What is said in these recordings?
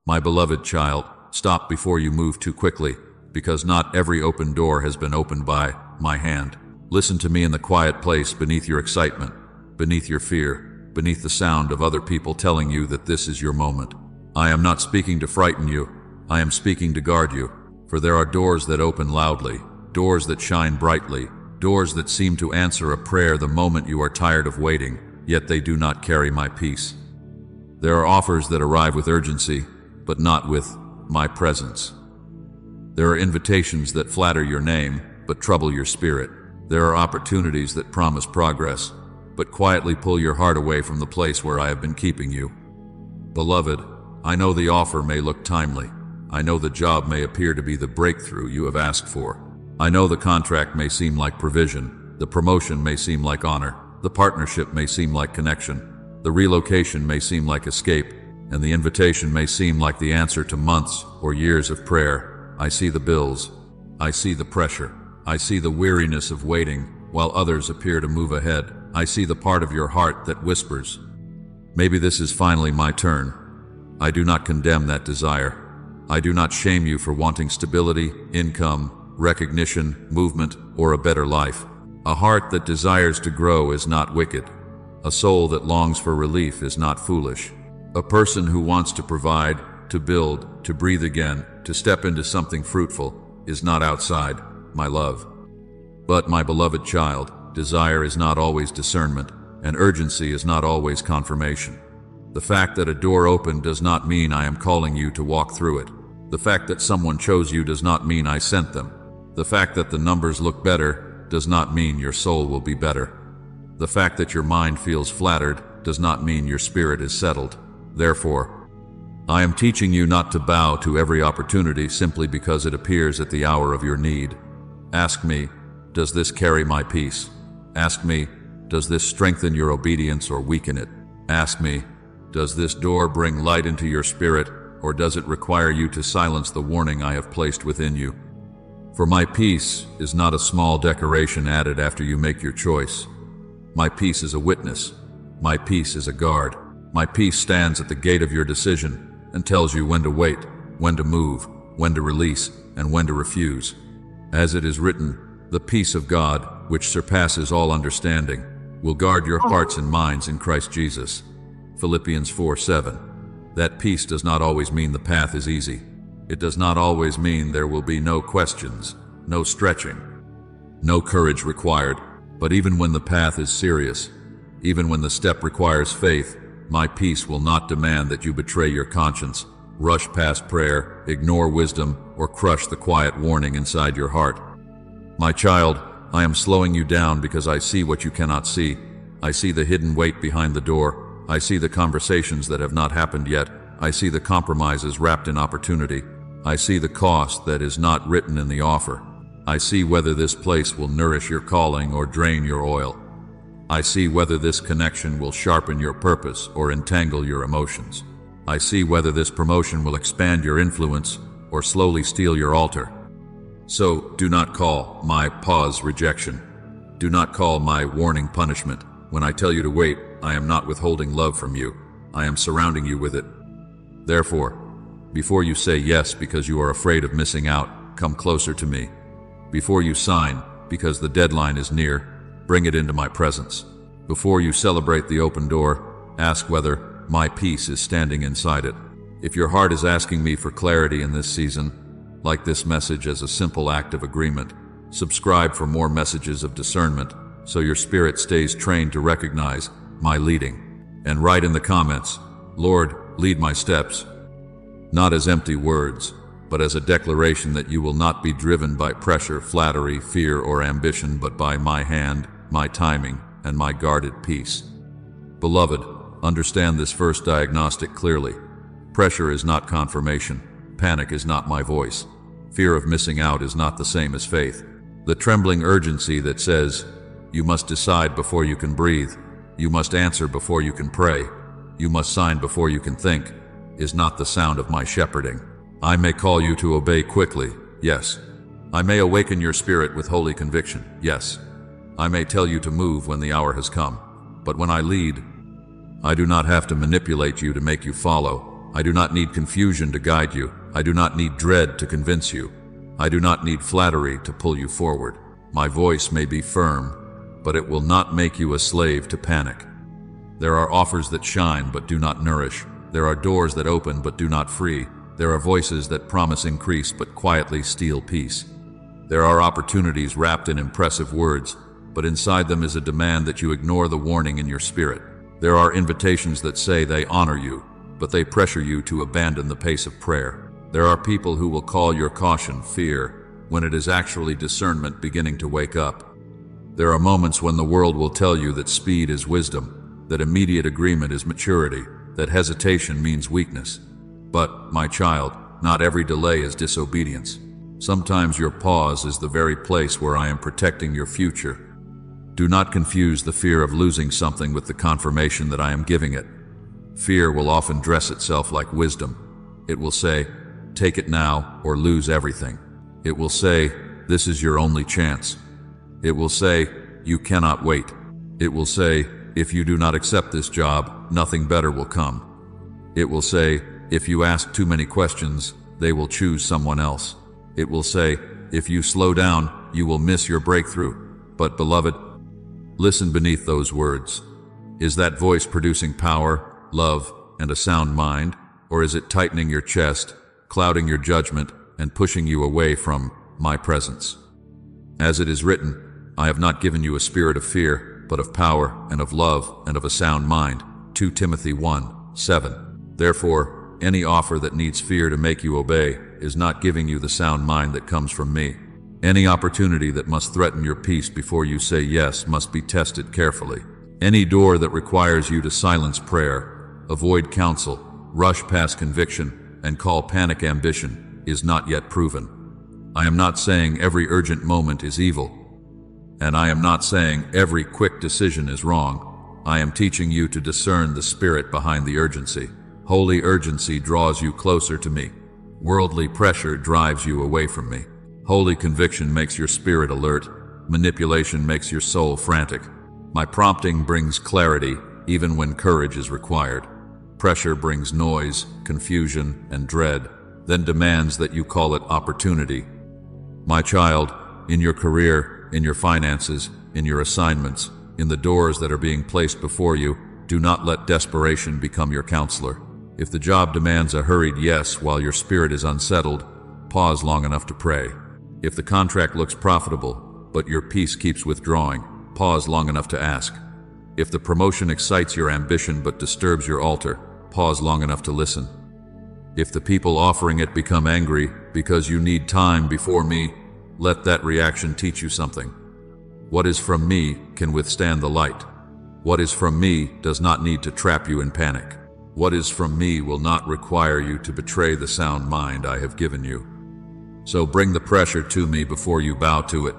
My beloved child, stop before you move too quickly, because not every open door has been opened by my hand. Listen to me in the quiet place beneath your excitement, beneath your fear, beneath the sound of other people telling you that this is your moment. I am not speaking to frighten you, I am speaking to guard you, for there are doors that open loudly, doors that shine brightly, doors that seem to answer a prayer the moment you are tired of waiting, yet they do not carry my peace. There are offers that arrive with urgency, but not with my presence. There are invitations that flatter your name, but trouble your spirit. There are opportunities that promise progress, but quietly pull your heart away from the place where I have been keeping you. Beloved, I know the offer may look timely. I know the job may appear to be the breakthrough you have asked for. I know the contract may seem like provision, the promotion may seem like honor, the partnership may seem like connection, the relocation may seem like escape, and the invitation may seem like the answer to months or years of prayer. I see the bills. I see the pressure. I see the weariness of waiting while others appear to move ahead. I see the part of your heart that whispers, maybe this is finally my turn. I do not condemn that desire. I do not shame you for wanting stability, income, recognition, movement, or a better life. A heart that desires to grow is not wicked. A soul that longs for relief is not foolish. A person who wants to provide, to build, to breathe again, to step into something fruitful is not outside, my love. But, my beloved child, desire is not always discernment, and urgency is not always confirmation. The fact that a door opened does not mean I am calling you to walk through it. The fact that someone chose you does not mean I sent them. The fact that the numbers look better does not mean your soul will be better. The fact that your mind feels flattered does not mean your spirit is settled. Therefore, I am teaching you not to bow to every opportunity simply because it appears at the hour of your need. Ask me, does this carry my peace? Ask me, does this strengthen your obedience or weaken it? Ask me, does this door bring light into your spirit, or does it require you to silence the warning I have placed within you? For my peace is not a small decoration added after you make your choice. My peace is a witness. My peace is a guard. My peace stands at the gate of your decision and tells you when to wait, when to move, when to release, and when to refuse. As it is written, the peace of God, which surpasses all understanding, will guard your hearts and minds in Christ Jesus. Philippians 4:7. That peace does not always mean the path is easy. It does not always mean there will be no questions, no stretching, no courage required. But even when the path is serious, even when the step requires faith, my peace will not demand that you betray your conscience, rush past prayer, ignore wisdom, or crush the quiet warning inside your heart. My child, I am slowing you down because I see what you cannot see. I see the hidden weight behind the door. I see the conversations that have not happened yet. I see the compromises wrapped in opportunity. I see the cost that is not written in the offer. I see whether this place will nourish your calling or drain your oil. I see whether this connection will sharpen your purpose or entangle your emotions. I see whether this promotion will expand your influence or slowly steal your altar. So, do not call my pause rejection. Do not call my warning punishment. When I tell you to wait, I am not withholding love from you. I am surrounding you with it. Therefore, before you say yes because you are afraid of missing out, come closer to me. Before you sign, because the deadline is near, bring it into my presence. Before you celebrate the open door, ask whether my peace is standing inside it. If your heart is asking me for clarity in this season, like this message as a simple act of agreement, subscribe for more messages of discernment so your spirit stays trained to recognize my leading. And write in the comments, Lord, lead my steps. Not as empty words, but as a declaration that you will not be driven by pressure, flattery, fear, or ambition, but by my hand, my timing, and my guarded peace. Beloved, understand this first diagnostic clearly. Pressure is not confirmation. Panic is not my voice. Fear of missing out is not the same as faith. The trembling urgency that says, you must decide before you can breathe, you must answer before you can pray, you must sign before you can think, is not the sound of my shepherding. I may call you to obey quickly, yes. I may awaken your spirit with holy conviction, yes. I may tell you to move when the hour has come. But when I lead, I do not have to manipulate you to make you follow. I do not need confusion to guide you. I do not need dread to convince you. I do not need flattery to pull you forward. My voice may be firm, but it will not make you a slave to panic. There are offers that shine but do not nourish. There are doors that open but do not free. There are voices that promise increase but quietly steal peace. There are opportunities wrapped in impressive words, but inside them is a demand that you ignore the warning in your spirit. There are invitations that say they honor you, but they pressure you to abandon the pace of prayer. There are people who will call your caution fear, when it is actually discernment beginning to wake up. There are moments when the world will tell you that speed is wisdom, that immediate agreement is maturity, that hesitation means weakness. But, my child, not every delay is disobedience. Sometimes your pause is the very place where I am protecting your future. Do not confuse the fear of losing something with the confirmation that I am giving it. Fear will often dress itself like wisdom. It will say, take it now or lose everything. It will say, this is your only chance. It will say, you cannot wait. It will say, if you do not accept this job, nothing better will come. It will say, if you ask too many questions, they will choose someone else. It will say, if you slow down, you will miss your breakthrough. But beloved, listen beneath those words. Is that voice producing power, love, and a sound mind? Or is it tightening your chest, clouding your judgment, and pushing you away from my presence? As it is written, I have not given you a spirit of fear, but of power, and of love, and of a sound mind. 2 Timothy 1:7. Therefore, any offer that needs fear to make you obey is not giving you the sound mind that comes from me. Any opportunity that must threaten your peace before you say yes must be tested carefully. Any door that requires you to silence prayer, avoid counsel, rush past conviction, and call panic ambition is not yet proven. I am not saying every urgent moment is evil, and I am not saying every quick decision is wrong. I am teaching you to discern the spirit behind the urgency. Holy urgency draws you closer to me. Worldly pressure drives you away from me. Holy conviction makes your spirit alert. Manipulation makes your soul frantic. My prompting brings clarity, even when courage is required. Pressure brings noise, confusion, and dread, then demands that you call it opportunity. My child, in your career, in your finances, in your assignments, in the doors that are being placed before you, do not let desperation become your counselor. If the job demands a hurried yes while your spirit is unsettled, pause long enough to pray. If the contract looks profitable, but your peace keeps withdrawing, pause long enough to ask. If the promotion excites your ambition but disturbs your altar, pause long enough to listen. If the people offering it become angry because you need time before me, let that reaction teach you something. What is from me can withstand the light. What is from me does not need to trap you in panic. What is from me will not require you to betray the sound mind I have given you. So bring the pressure to me before you bow to it.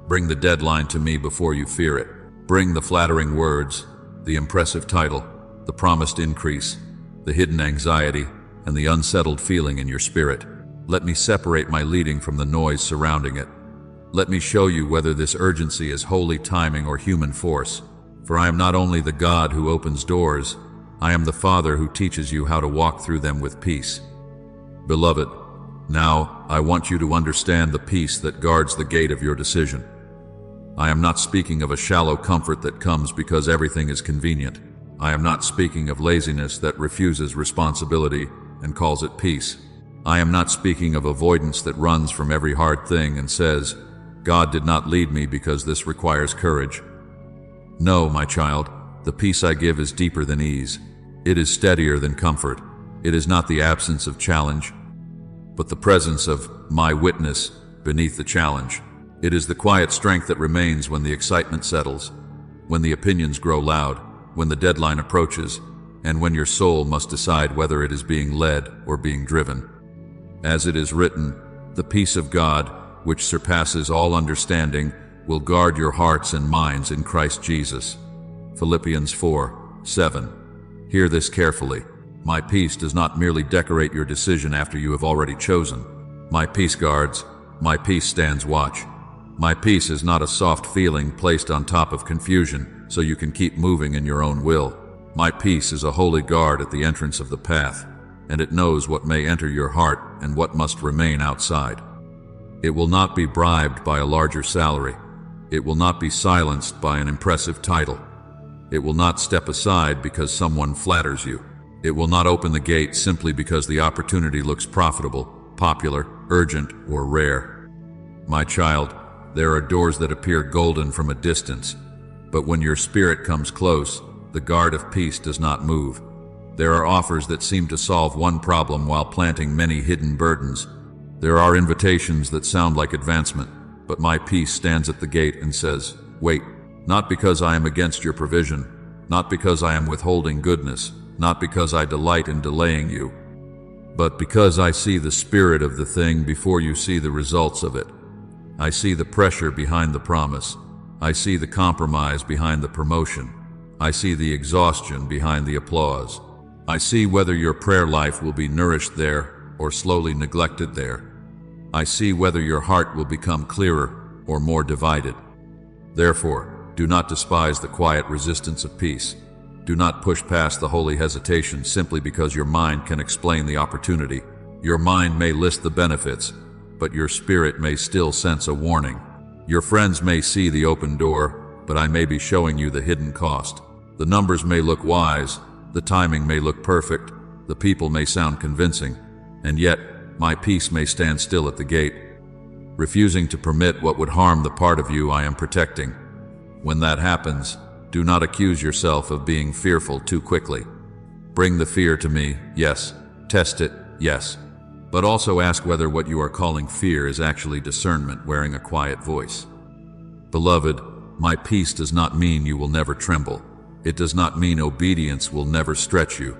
Bring the deadline to me before you fear it. Bring the flattering words, the impressive title, the promised increase, the hidden anxiety, and the unsettled feeling in your spirit. Let me separate my leading from the noise surrounding it. Let me show you whether this urgency is holy timing or human force. For I am not only the God who opens doors, I am the Father who teaches you how to walk through them with peace. Beloved, now I want you to understand the peace that guards the gate of your decision. I am not speaking of a shallow comfort that comes because everything is convenient. I am not speaking of laziness that refuses responsibility and calls it peace. I am not speaking of avoidance that runs from every hard thing and says, God did not lead me because this requires courage. No, my child, the peace I give is deeper than ease. It is steadier than comfort. It is not the absence of challenge, but the presence of my witness beneath the challenge. It is the quiet strength that remains when the excitement settles, when the opinions grow loud, when the deadline approaches, and when your soul must decide whether it is being led or being driven. As it is written, the peace of God, which surpasses all understanding, will guard your hearts and minds in Christ Jesus. Philippians 4:7. Hear this carefully. My peace does not merely decorate your decision after you have already chosen. My peace guards. My peace stands watch. My peace is not a soft feeling placed on top of confusion so you can keep moving in your own will. My peace is a holy guard at the entrance of the path, and it knows what may enter your heart and what must remain outside. It will not be bribed by a larger salary. It will not be silenced by an impressive title. It will not step aside because someone flatters you. It will not open the gate simply because the opportunity looks profitable, popular, urgent, or rare. My child, there are doors that appear golden from a distance, but when your spirit comes close, the guard of peace does not move. There are offers that seem to solve one problem while planting many hidden burdens. There are invitations that sound like advancement, but my peace stands at the gate and says, wait, not because I am against your provision, not because I am withholding goodness, not because I delight in delaying you, but because I see the spirit of the thing before you see the results of it. I see the pressure behind the promise. I see the compromise behind the promotion. I see the exhaustion behind the applause. I see whether your prayer life will be nourished there or slowly neglected there. I see whether your heart will become clearer or more divided. Therefore, do not despise the quiet resistance of peace. Do not push past the holy hesitation simply because your mind can explain the opportunity. Your mind may list the benefits, but your spirit may still sense a warning. Your friends may see the open door, but I may be showing you the hidden cost. The numbers may look wise, the timing may look perfect, the people may sound convincing, and yet my peace may stand still at the gate, refusing to permit what would harm the part of you I am protecting. When that happens, do not accuse yourself of being fearful too quickly. Bring the fear to me, yes. Test it, yes. But also ask whether what you are calling fear is actually discernment wearing a quiet voice. Beloved, my peace does not mean you will never tremble. It does not mean obedience will never stretch you.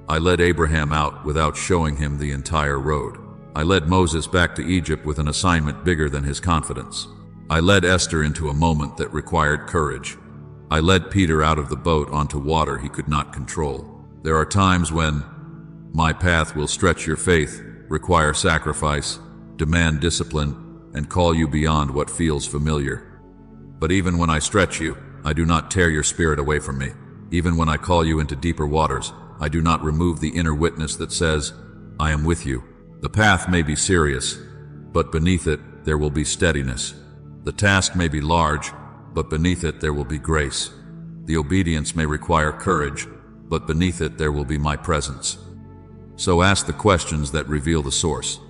I led Abraham out without showing him the entire road. I led Moses back to Egypt with an assignment bigger than his confidence. I led Esther into a moment that required courage. I led Peter out of the boat onto water he could not control. There are times when my path will stretch your faith, require sacrifice, demand discipline, and call you beyond what feels familiar. But even when I stretch you, I do not tear your spirit away from me. Even when I call you into deeper waters, I do not remove the inner witness that says, I am with you. The path may be serious, but beneath it there will be steadiness. The task may be large, but beneath it there will be grace. The obedience may require courage, but beneath it there will be my presence. So ask the questions that reveal the source.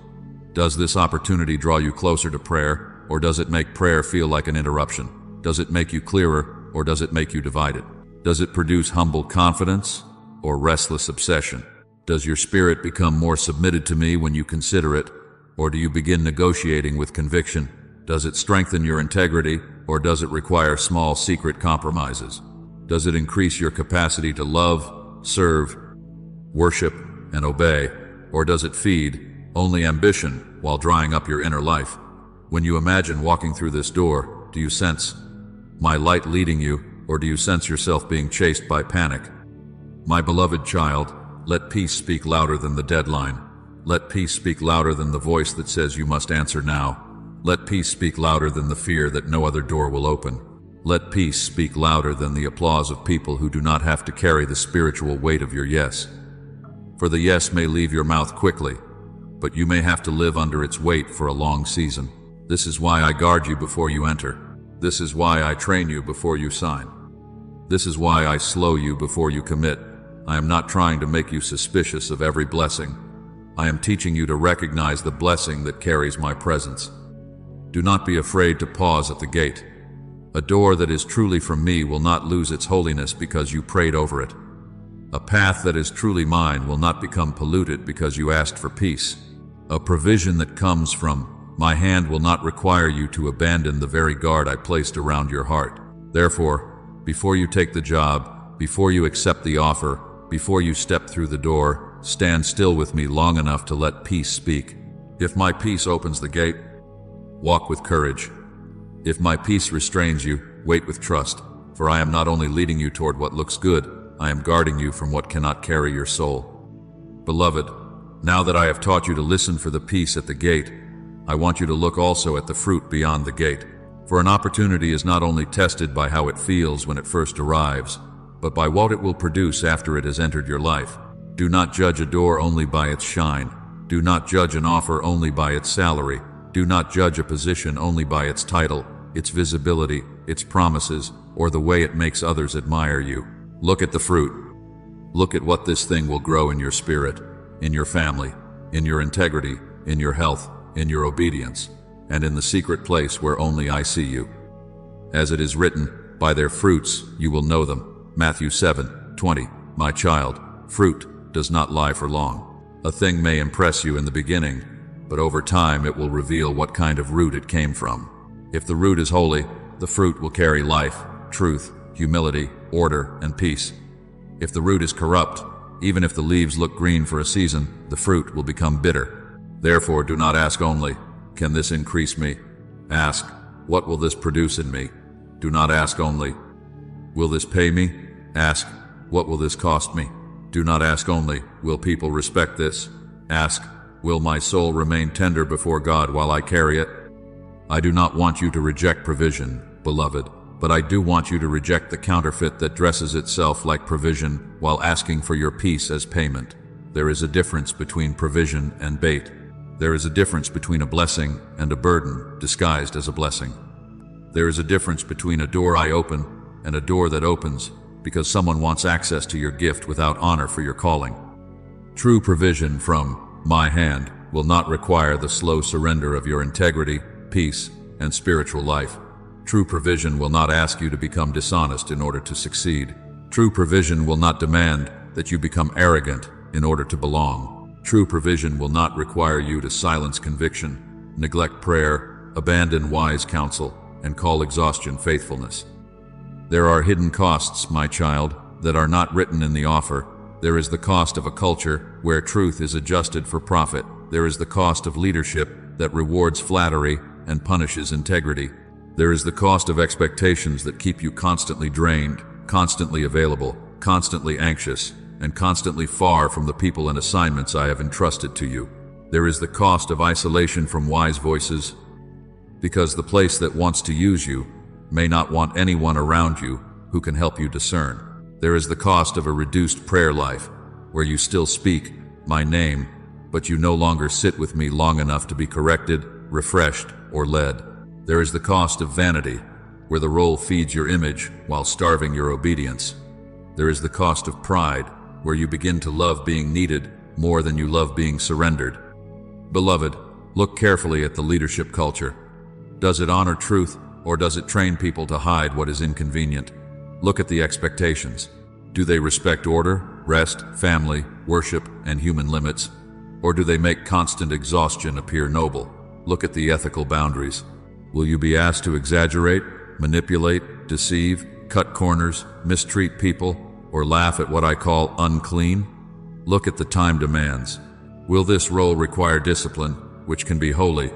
Does this opportunity draw you closer to prayer, or does it make prayer feel like an interruption? Does it make you clearer, or does it make you divided? Does it produce humble confidence, or restless obsession? Does your spirit become more submitted to me when you consider it, or do you begin negotiating with conviction? Does it strengthen your integrity, or does it require small secret compromises? Does it increase your capacity to love, serve, worship, and obey, or does it feed only ambition while drying up your inner life? When you imagine walking through this door, do you sense my light leading you, or do you sense yourself being chased by panic? My beloved child, let peace speak louder than the deadline. Let peace speak louder than the voice that says you must answer now. Let peace speak louder than the fear that no other door will open. Let peace speak louder than the applause of people who do not have to carry the spiritual weight of your yes. For the yes may leave your mouth quickly, but you may have to live under its weight for a long season. This is why I guard you before you enter. This is why I train you before you sign. This is why I slow you before you commit. I am not trying to make you suspicious of every blessing. I am teaching you to recognize the blessing that carries my presence. Do not be afraid to pause at the gate. A door that is truly from me will not lose its holiness because you prayed over it. A path that is truly mine will not become polluted because you asked for peace. A provision that comes from my hand will not require you to abandon the very guard I placed around your heart. Therefore, before you take the job, before you accept the offer, before you step through the door, stand still with me long enough to let peace speak. If my peace opens the gate, walk with courage. If my peace restrains you, wait with trust, for I am not only leading you toward what looks good, I am guarding you from what cannot carry your soul. Beloved, now that I have taught you to listen for the peace at the gate, I want you to look also at the fruit beyond the gate. For an opportunity is not only tested by how it feels when it first arrives, but by what it will produce after it has entered your life. Do not judge a door only by its shine. Do not judge an offer only by its salary. Do not judge a position only by its title, its visibility, its promises, or the way it makes others admire you. Look at the fruit. Look at what this thing will grow in your spirit, in your family, in your integrity, in your health, in your obedience, and in the secret place where only I see you. As it is written, by their fruits you will know them. Matthew 7:20. My child, fruit does not lie for long. A thing may impress you in the beginning, but over time it will reveal what kind of root it came from. If the root is holy, the fruit will carry life, truth, humility, order, and peace. If the root is corrupt, even if the leaves look green for a season, the fruit will become bitter. Therefore, do not ask only, can this increase me? Ask, what will this produce in me? Do not ask only, will this pay me? Ask, what will this cost me? Do not ask only, will people respect this? Ask, will my soul remain tender before God while I carry it? I do not want you to reject provision, beloved, but I do want you to reject the counterfeit that dresses itself like provision while asking for your peace as payment. There is a difference between provision and bait. There is a difference between a blessing and a burden disguised as a blessing. There is a difference between a door I open and a door that opens because someone wants access to your gift without honor for your calling. True provision from my hand will not require the slow surrender of your integrity, peace, and spiritual life. True provision will not ask you to become dishonest in order to succeed. True provision will not demand that you become arrogant in order to belong. True provision will not require you to silence conviction, neglect prayer, abandon wise counsel, and call exhaustion faithfulness. There are hidden costs, my child, that are not written in the offer. There is the cost of a culture where truth is adjusted for profit. There is the cost of leadership that rewards flattery and punishes integrity. There is the cost of expectations that keep you constantly drained, constantly available, constantly anxious, and constantly far from the people and assignments I have entrusted to you. There is the cost of isolation from wise voices, because the place that wants to use you may not want anyone around you who can help you discern. There is the cost of a reduced prayer life, where you still speak my name, but you no longer sit with me long enough to be corrected, refreshed, or led. There is the cost of vanity, where the role feeds your image while starving your obedience. There is the cost of pride, where you begin to love being needed more than you love being surrendered. Beloved, look carefully at the leadership culture. Does it honor truth, or does it train people to hide what is inconvenient? Look at the expectations. Do they respect order, rest, family, worship, and human limits? Or do they make constant exhaustion appear noble? Look at the ethical boundaries. Will you be asked to exaggerate, manipulate, deceive, cut corners, mistreat people, or laugh at what I call unclean? Look at the time demands. Will this role require discipline, which can be holy?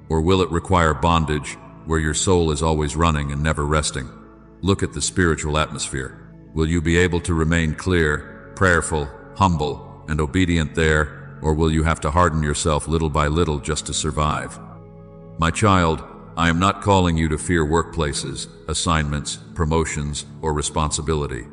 Or will it require bondage, where your soul is always running and never resting? Look at the spiritual atmosphere. Will you be able to remain clear, prayerful, humble, and obedient there, or will you have to harden yourself little by little just to survive? My child, I am not calling you to fear workplaces, assignments, promotions, or responsibility.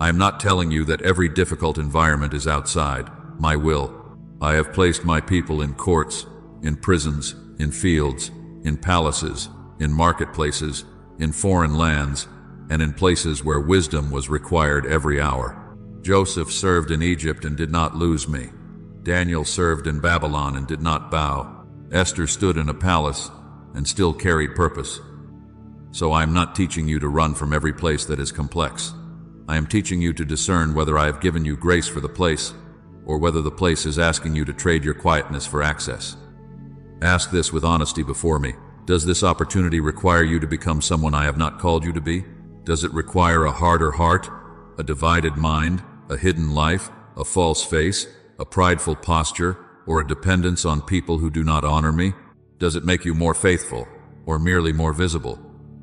I am not telling you that every difficult environment is outside my will. I have placed my people in courts, in prisons, in fields, in palaces, in marketplaces, in foreign lands, and in places where wisdom was required every hour. Joseph served in Egypt and did not lose me. Daniel served in Babylon and did not bow. Esther stood in a palace and still carried purpose. So I am not teaching you to run from every place that is complex. I am teaching you to discern whether I have given you grace for the place, or whether the place is asking you to trade your quietness for access. Ask this with honesty before me. Does this opportunity require you to become someone I have not called you to be? Does it require a harder heart, a divided mind, a hidden life, a false face, a prideful posture, or a dependence on people who do not honor me? Does it make you more faithful, or merely more visible?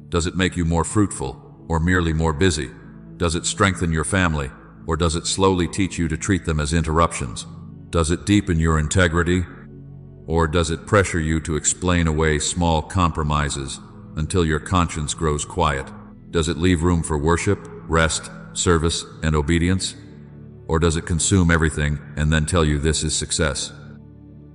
Does it make you more fruitful, or merely more busy? Does it strengthen your family, or does it slowly teach you to treat them as interruptions? Does it deepen your integrity, or does it pressure you to explain away small compromises until your conscience grows quiet? Does it leave room for worship, rest, service, and obedience? Or does it consume everything and then tell you this is success?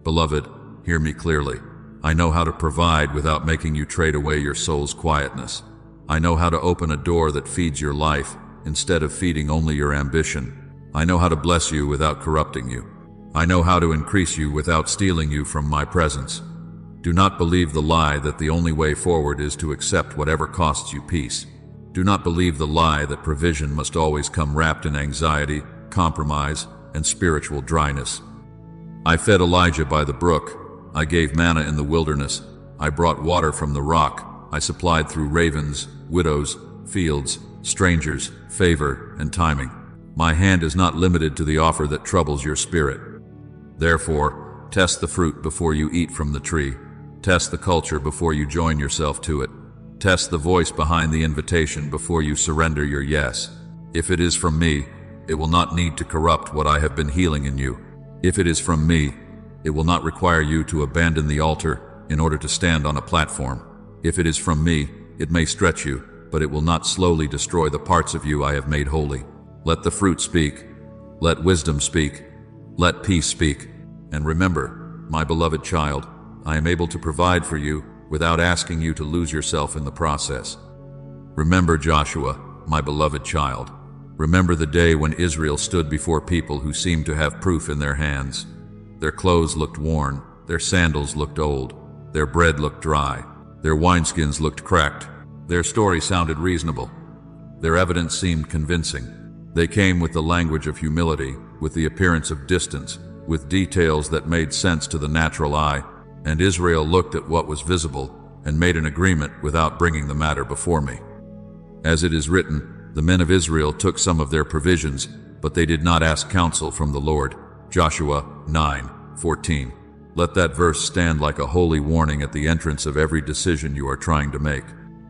Beloved, hear me clearly. I know how to provide without making you trade away your soul's quietness. I know how to open a door that feeds your life instead of feeding only your ambition. I know how to bless you without corrupting you. I know how to increase you without stealing you from my presence. Do not believe the lie that the only way forward is to accept whatever costs you peace. Do not believe the lie that provision must always come wrapped in anxiety, compromise, and spiritual dryness. I fed Elijah by the brook. I gave manna in the wilderness. I brought water from the rock. I supplied through ravens, widows, fields, strangers, favor, and timing. My hand is not limited to the offer that troubles your spirit. Therefore, test the fruit before you eat from the tree. Test the culture before you join yourself to it. Test the voice behind the invitation before you surrender your yes. If it is from me, it will not need to corrupt what I have been healing in you. If it is from me, it will not require you to abandon the altar in order to stand on a platform. If it is from me, it may stretch you, but it will not slowly destroy the parts of you I have made holy. Let the fruit speak. Let wisdom speak. Let peace speak. And remember, my beloved child, I am able to provide for you without asking you to lose yourself in the process. Remember Joshua, my beloved child. Remember the day when Israel stood before people who seemed to have proof in their hands. Their clothes looked worn, their sandals looked old, their bread looked dry, their wineskins looked cracked. Their story sounded reasonable. Their evidence seemed convincing. They came with the language of humility, with the appearance of distance, with details that made sense to the natural eye, and Israel looked at what was visible and made an agreement without bringing the matter before me. As it is written, the men of Israel took some of their provisions, but they did not ask counsel from the Lord. Joshua 9:14. Let that verse stand like a holy warning at the entrance of every decision you are trying to make.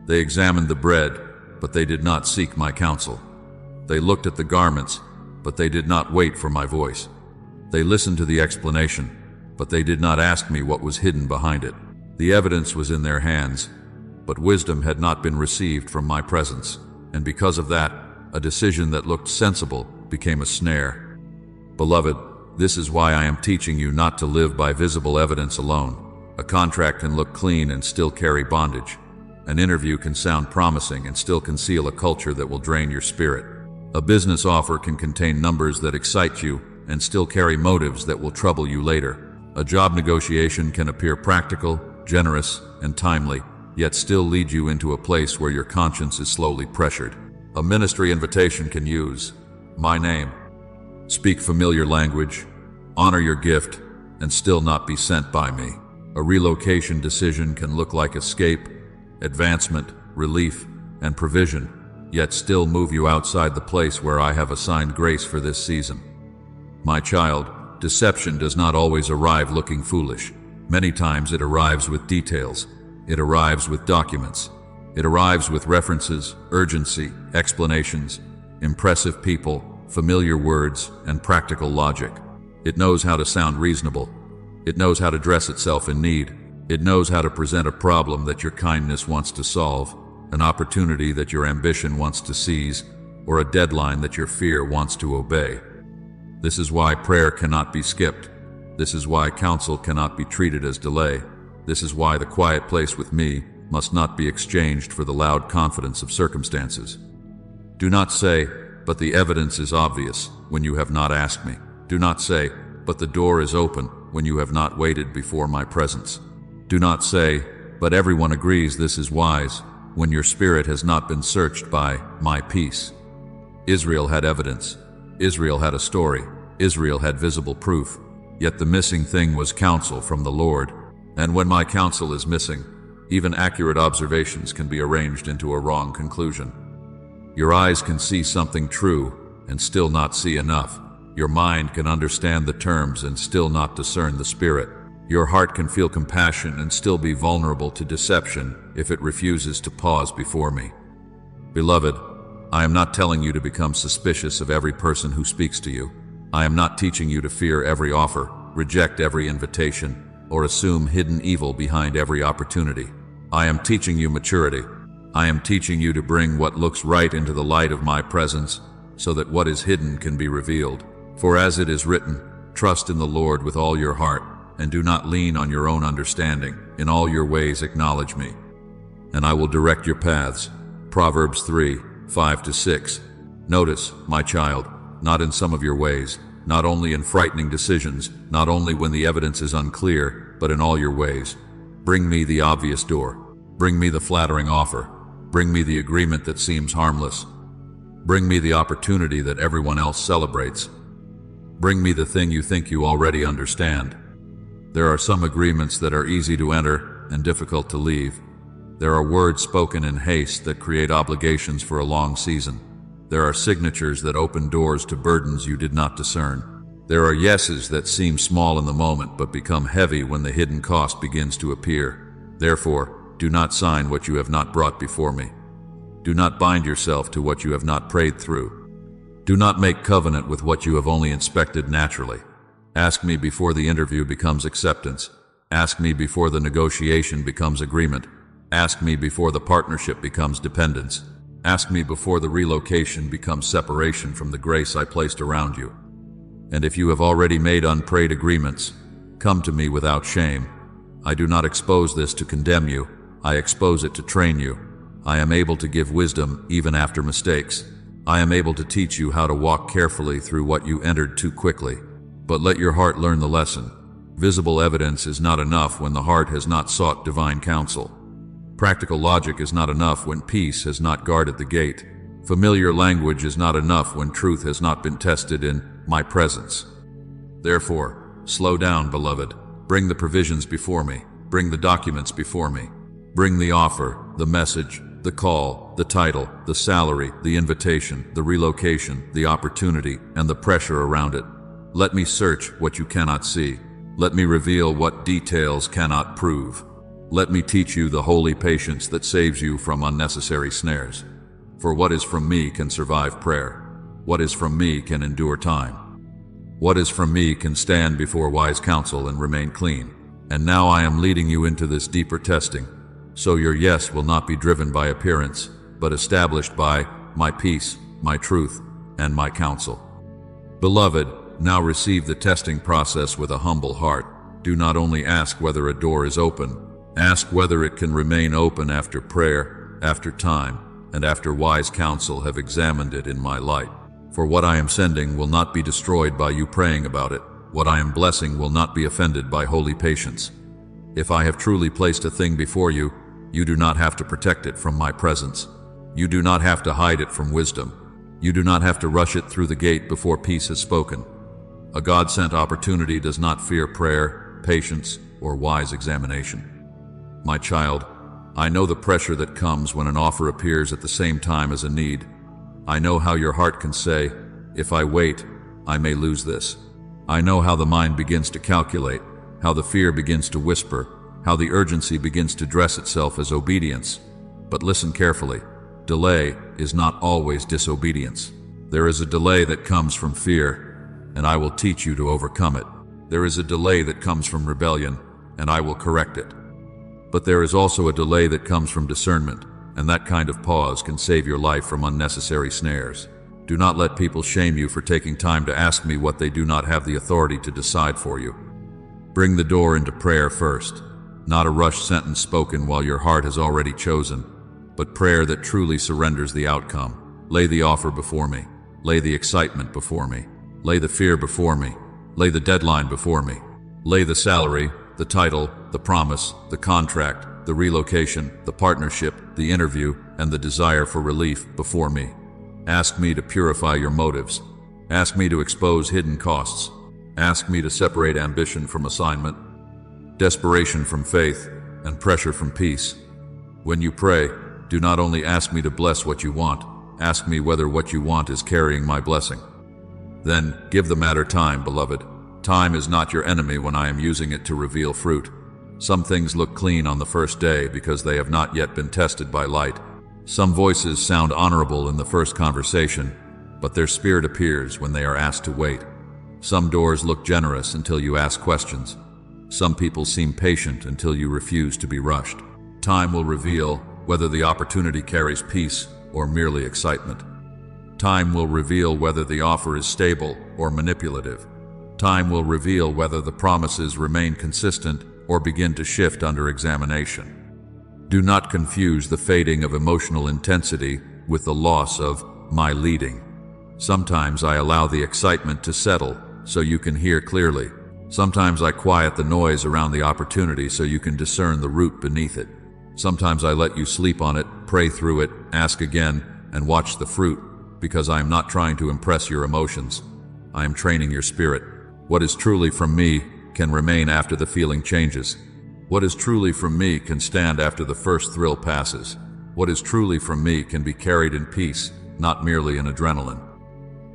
They examined the bread, but they did not seek my counsel. They looked at the garments, but they did not wait for my voice. They listened to the explanation, but they did not ask me what was hidden behind it. The evidence was in their hands, but wisdom had not been received from my presence, and because of that, a decision that looked sensible became a snare. Beloved, this is why I am teaching you not to live by visible evidence alone. A contract can look clean and still carry bondage. An interview can sound promising and still conceal a culture that will drain your spirit. A business offer can contain numbers that excite you and still carry motives that will trouble you later. A job negotiation can appear practical, generous, and timely, yet still lead you into a place where your conscience is slowly pressured. A ministry invitation can use my name, speak familiar language, honor your gift, and still not be sent by me. A relocation decision can look like escape, advancement, relief, and provision, yet still move you outside the place where I have assigned grace for this season. My child, deception does not always arrive looking foolish. Many times it arrives with details. It arrives with documents. It arrives with references, urgency, explanations, impressive people, familiar words, and practical logic. It knows how to sound reasonable. It knows how to dress itself in need. It knows how to present a problem that your kindness wants to solve, an opportunity that your ambition wants to seize, or a deadline that your fear wants to obey. This is why prayer cannot be skipped. This is why counsel cannot be treated as delay. This is why the quiet place with me must not be exchanged for the loud confidence of circumstances. Do not say, "But the evidence is obvious," when you have not asked me. Do not say, "But the door is open," when you have not waited before my presence. Do not say, "But everyone agrees this is wise," when your spirit has not been searched by my peace. Israel had evidence. Israel had a story. Israel had visible proof. Yet the missing thing was counsel from the Lord. And when my counsel is missing, even accurate observations can be arranged into a wrong conclusion. Your eyes can see something true and still not see enough. Your mind can understand the terms and still not discern the spirit. Your heart can feel compassion and still be vulnerable to deception if it refuses to pause before me. Beloved, I am not telling you to become suspicious of every person who speaks to you. I am not teaching you to fear every offer, reject every invitation, or assume hidden evil behind every opportunity. I am teaching you maturity. I am teaching you to bring what looks right into the light of my presence so that what is hidden can be revealed. For as it is written, trust in the Lord with all your heart, and do not lean on your own understanding. In all your ways acknowledge me, and I will direct your paths. Proverbs 3:5-6. Notice, my child, not in some of your ways, not only in frightening decisions, not only when the evidence is unclear, but in all your ways. Bring me the obvious door. Bring me the flattering offer. Bring me the agreement that seems harmless. Bring me the opportunity that everyone else celebrates. Bring me the thing you think you already understand. There are some agreements that are easy to enter and difficult to leave. There are words spoken in haste that create obligations for a long season. There are signatures that open doors to burdens you did not discern. There are yeses that seem small in the moment but become heavy when the hidden cost begins to appear. Therefore, do not sign what you have not brought before me. Do not bind yourself to what you have not prayed through. Do not make covenant with what you have only inspected naturally. Ask me before the interview becomes acceptance. Ask me before the negotiation becomes agreement. Ask me before the partnership becomes dependence. Ask me before the relocation becomes separation from the grace I placed around you. And if you have already made unprayed agreements, come to me without shame. I do not expose this to condemn you. I expose it to train you. I am able to give wisdom even after mistakes. I am able to teach you how to walk carefully through what you entered too quickly. But let your heart learn the lesson. Visible evidence is not enough when the heart has not sought divine counsel. Practical logic is not enough when peace has not guarded the gate. Familiar language is not enough when truth has not been tested in my presence. Therefore, slow down, beloved. Bring the provisions before me. Bring the documents before me. Bring the offer, the message, the call, the title, the salary, the invitation, the relocation, the opportunity, and the pressure around it. Let me search what you cannot see. Let me reveal what details cannot prove. Let me teach you the holy patience that saves you from unnecessary snares. For what is from me can survive prayer. What is from me can endure time. What is from me can stand before wise counsel and remain clean. And now I am leading you into this deeper testing, so your yes will not be driven by appearance, but established by my peace, my truth, and my counsel. Beloved, now receive the testing process with a humble heart. Do not only ask whether a door is open, ask whether it can remain open after prayer, after time, and after wise counsel have examined it in my light. For what I am sending will not be destroyed by you praying about it. What I am blessing will not be offended by holy patience. If I have truly placed a thing before you, you do not have to protect it from my presence. You do not have to hide it from wisdom. You do not have to rush it through the gate before peace has spoken. A God-sent opportunity does not fear prayer, patience, or wise examination. My child, I know the pressure that comes when an offer appears at the same time as a need. I know how your heart can say, if I wait, I may lose this. I know how the mind begins to calculate, how the fear begins to whisper, how the urgency begins to dress itself as obedience. But listen carefully. Delay is not always disobedience. There is a delay that comes from fear, and I will teach you to overcome it. There is a delay that comes from rebellion, and I will correct it. But there is also a delay that comes from discernment, and that kind of pause can save your life from unnecessary snares. Do not let people shame you for taking time to ask me what they do not have the authority to decide for you. Bring the door into prayer first, not a rushed sentence spoken while your heart has already chosen, but prayer that truly surrenders the outcome. Lay the offer before me. Lay the excitement before me. Lay the fear before me. Lay the deadline before me. Lay the salary, the title, the promise, the contract, the relocation, the partnership, the interview, and the desire for relief before me. Ask me to purify your motives. Ask me to expose hidden costs. Ask me to separate ambition from assignment, desperation from faith, and pressure from peace. When you pray, do not only ask me to bless what you want, ask me whether what you want is carrying my blessing. Then give the matter time, beloved. Time is not your enemy when I am using it to reveal fruit. Some things look clean on the first day because they have not yet been tested by light. Some voices sound honorable in the first conversation, but their spirit appears when they are asked to wait. Some doors look generous until you ask questions. Some people seem patient until you refuse to be rushed. Time will reveal whether the opportunity carries peace or merely excitement. Time will reveal whether the offer is stable or manipulative. Time will reveal whether the promises remain consistent or begin to shift under examination. Do not confuse the fading of emotional intensity with the loss of my leading. Sometimes I allow the excitement to settle so you can hear clearly. Sometimes I quiet the noise around the opportunity so you can discern the root beneath it. Sometimes I let you sleep on it, pray through it, ask again, and watch the fruit, because I am not trying to impress your emotions. I am training your spirit. What is truly from me can remain after the feeling changes. What is truly from me can stand after the first thrill passes. What is truly from me can be carried in peace, not merely in adrenaline.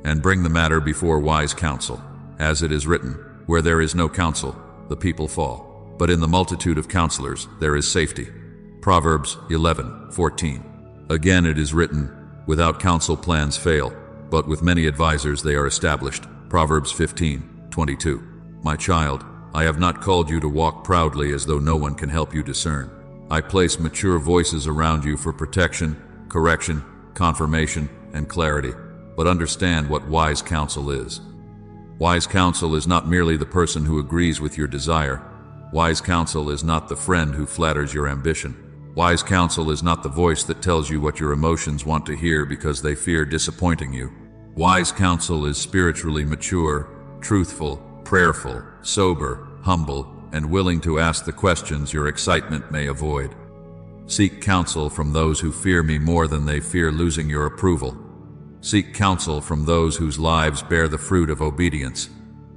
And bring the matter before wise counsel. As it is written, where there is no counsel, the people fall. But in the multitude of counselors there is safety. Proverbs 11:14. Again it is written, without counsel plans fail, but with many advisers they are established. Proverbs 15:22. My child, I have not called you to walk proudly as though no one can help you discern. I place mature voices around you for protection, correction, confirmation, and clarity. But understand what wise counsel is. Wise counsel is not merely the person who agrees with your desire. Wise counsel is not the friend who flatters your ambition. Wise counsel is not the voice that tells you what your emotions want to hear because they fear disappointing you. Wise counsel is spiritually mature, truthful, prayerful, sober, humble, and willing to ask the questions your excitement may avoid. Seek counsel from those who fear me more than they fear losing your approval. Seek counsel from those whose lives bear the fruit of obedience.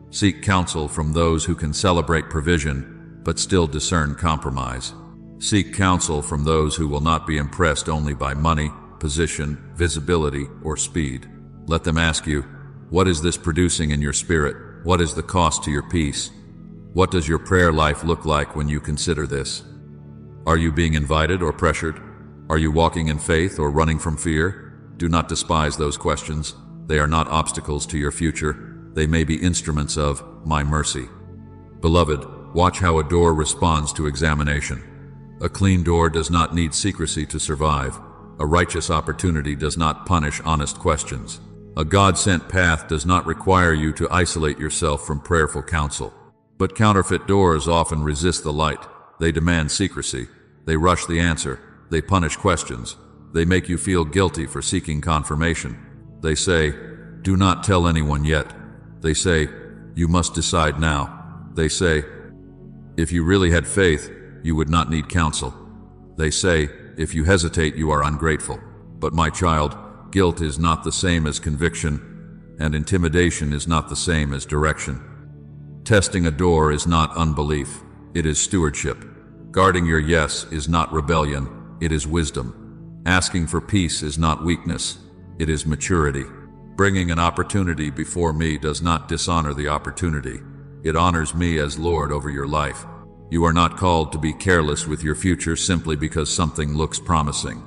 Seek counsel from those who can celebrate provision, but still discern compromise. Seek counsel from those who will not be impressed only by money, position, visibility, or speed. Let them ask you, what is this producing in your spirit? What is the cost to your peace? What does your prayer life look like when you consider this? Are you being invited or pressured? Are you walking in faith or running from fear? Do not despise those questions. They are not obstacles to your future. They may be instruments of my mercy. Beloved, watch how a door responds to examination. A clean door does not need secrecy to survive. A righteous opportunity does not punish honest questions. A God-sent path does not require you to isolate yourself from prayerful counsel. But counterfeit doors often resist the light. They demand secrecy. They rush the answer. They punish questions. They make you feel guilty for seeking confirmation. They say, do not tell anyone yet. They say, you must decide now. They say, if you really had faith, you would not need counsel. They say, if you hesitate, you are ungrateful. But my child, guilt is not the same as conviction, and intimidation is not the same as direction. Testing a door is not unbelief, it is stewardship. Guarding your yes is not rebellion, it is wisdom. Asking for peace is not weakness, it is maturity. Bringing an opportunity before me does not dishonor the opportunity. It honors me as Lord over your life. You are not called to be careless with your future simply because something looks promising.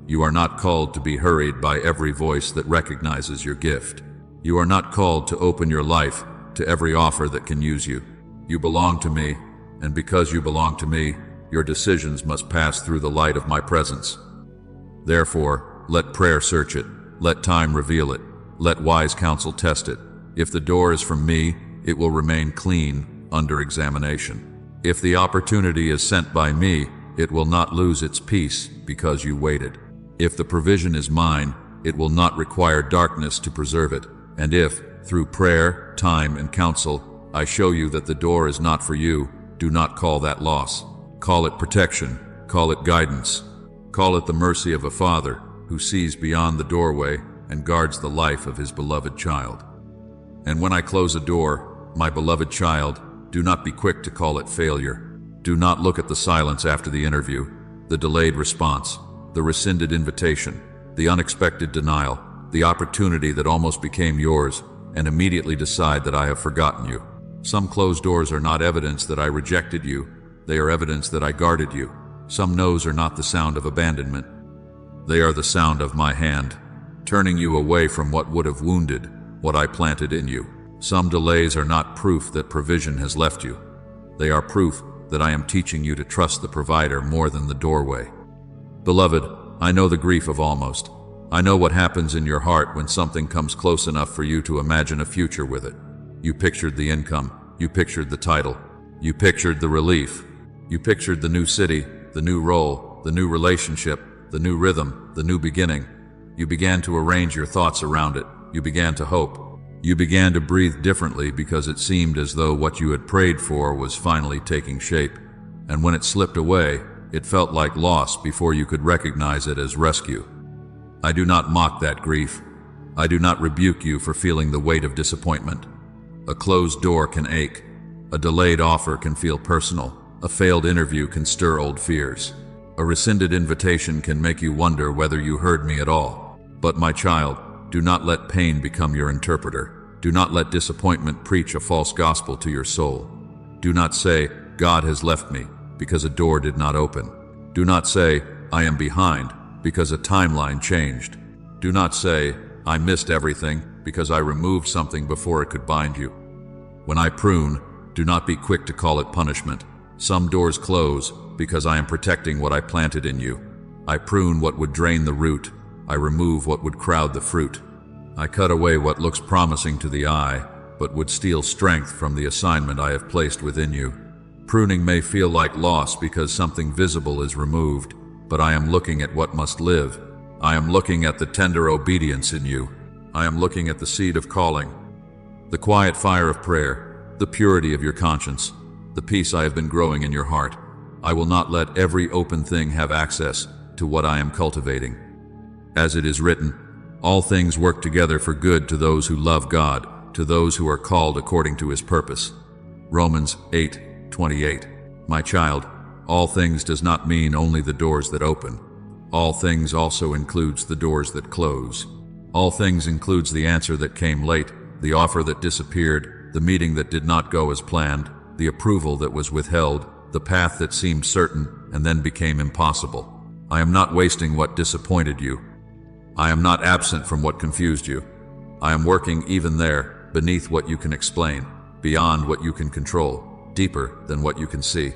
You are not called to be hurried by every voice that recognizes your gift. You are not called to open your life to every offer that can use you. You belong to me, and because you belong to me, your decisions must pass through the light of my presence. Therefore, let prayer search it, let time reveal it, let wise counsel test it. If the door is from me, it will remain clean under examination. If the opportunity is sent by me, it will not lose its peace because you waited. If the provision is mine, it will not require darkness to preserve it. And if, through prayer, time, and counsel, I show you that the door is not for you, do not call that loss. Call it protection, call it guidance. Call it the mercy of a father who sees beyond the doorway and guards the life of his beloved child. And when I close a door, my beloved child, do not be quick to call it failure. Do not look at the silence after the interview, the delayed response, the rescinded invitation, the unexpected denial, the opportunity that almost became yours, and immediately decide that I have forgotten you. Some closed doors are not evidence that I rejected you, they are evidence that I guarded you. Some no's are not the sound of abandonment. They are the sound of my hand, turning you away from what would have wounded what I planted in you. Some delays are not proof that provision has left you. They are proof that I am teaching you to trust the provider more than the doorway. Beloved, I know the grief of almost. I know what happens in your heart when something comes close enough for you to imagine a future with it. You pictured the income, you pictured the title, you pictured the relief, you pictured the new city, the new role, the new relationship, the new rhythm, the new beginning. You began to arrange your thoughts around it. You began to hope. You began to breathe differently because it seemed as though what you had prayed for was finally taking shape. And when it slipped away, it felt like loss before you could recognize it as rescue. I do not mock that grief. I do not rebuke you for feeling the weight of disappointment. A closed door can ache. A delayed offer can feel personal. A failed interview can stir old fears. A rescinded invitation can make you wonder whether you heard me at all. But my child, do not let pain become your interpreter. Do not let disappointment preach a false gospel to your soul. Do not say, God has left me, because a door did not open. Do not say, I am behind, because a timeline changed. Do not say, I missed everything, because I removed something before it could bind you. When I prune, do not be quick to call it punishment. Some doors close because I am protecting what I planted in you. I prune what would drain the root. I remove what would crowd the fruit. I cut away what looks promising to the eye, but would steal strength from the assignment I have placed within you. Pruning may feel like loss because something visible is removed, but I am looking at what must live. I am looking at the tender obedience in you. I am looking at the seed of calling, the quiet fire of prayer, the purity of your conscience, the peace I have been growing in your heart. I will not let every open thing have access to what I am cultivating. As it is written, all things work together for good to those who love God, to those who are called according to his purpose. Romans 8:28. My child, all things does not mean only the doors that open. All things also includes the doors that close. All things includes the answer that came late, the offer that disappeared, the meeting that did not go as planned, the approval that was withheld, the path that seemed certain and then became impossible. I am not wasting what disappointed you. I am not absent from what confused you. I am working even there, beneath what you can explain, beyond what you can control, deeper than what you can see.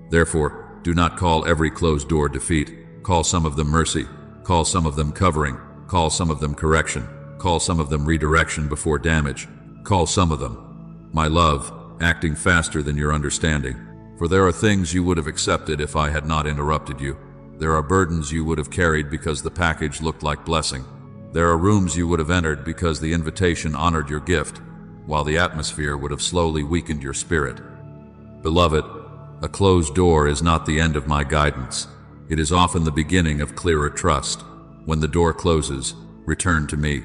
Therefore, do not call every closed door defeat. Call some of them mercy. Call some of them covering. Call some of them correction. Call some of them redirection before damage. Call some of them, my love, acting faster than your understanding. For there are things you would have accepted if I had not interrupted you. There are burdens you would have carried because the package looked like blessing. There are rooms you would have entered because the invitation honored your gift, while the atmosphere would have slowly weakened your spirit. Beloved, a closed door is not the end of my guidance. It is often the beginning of clearer trust. When the door closes, return to me.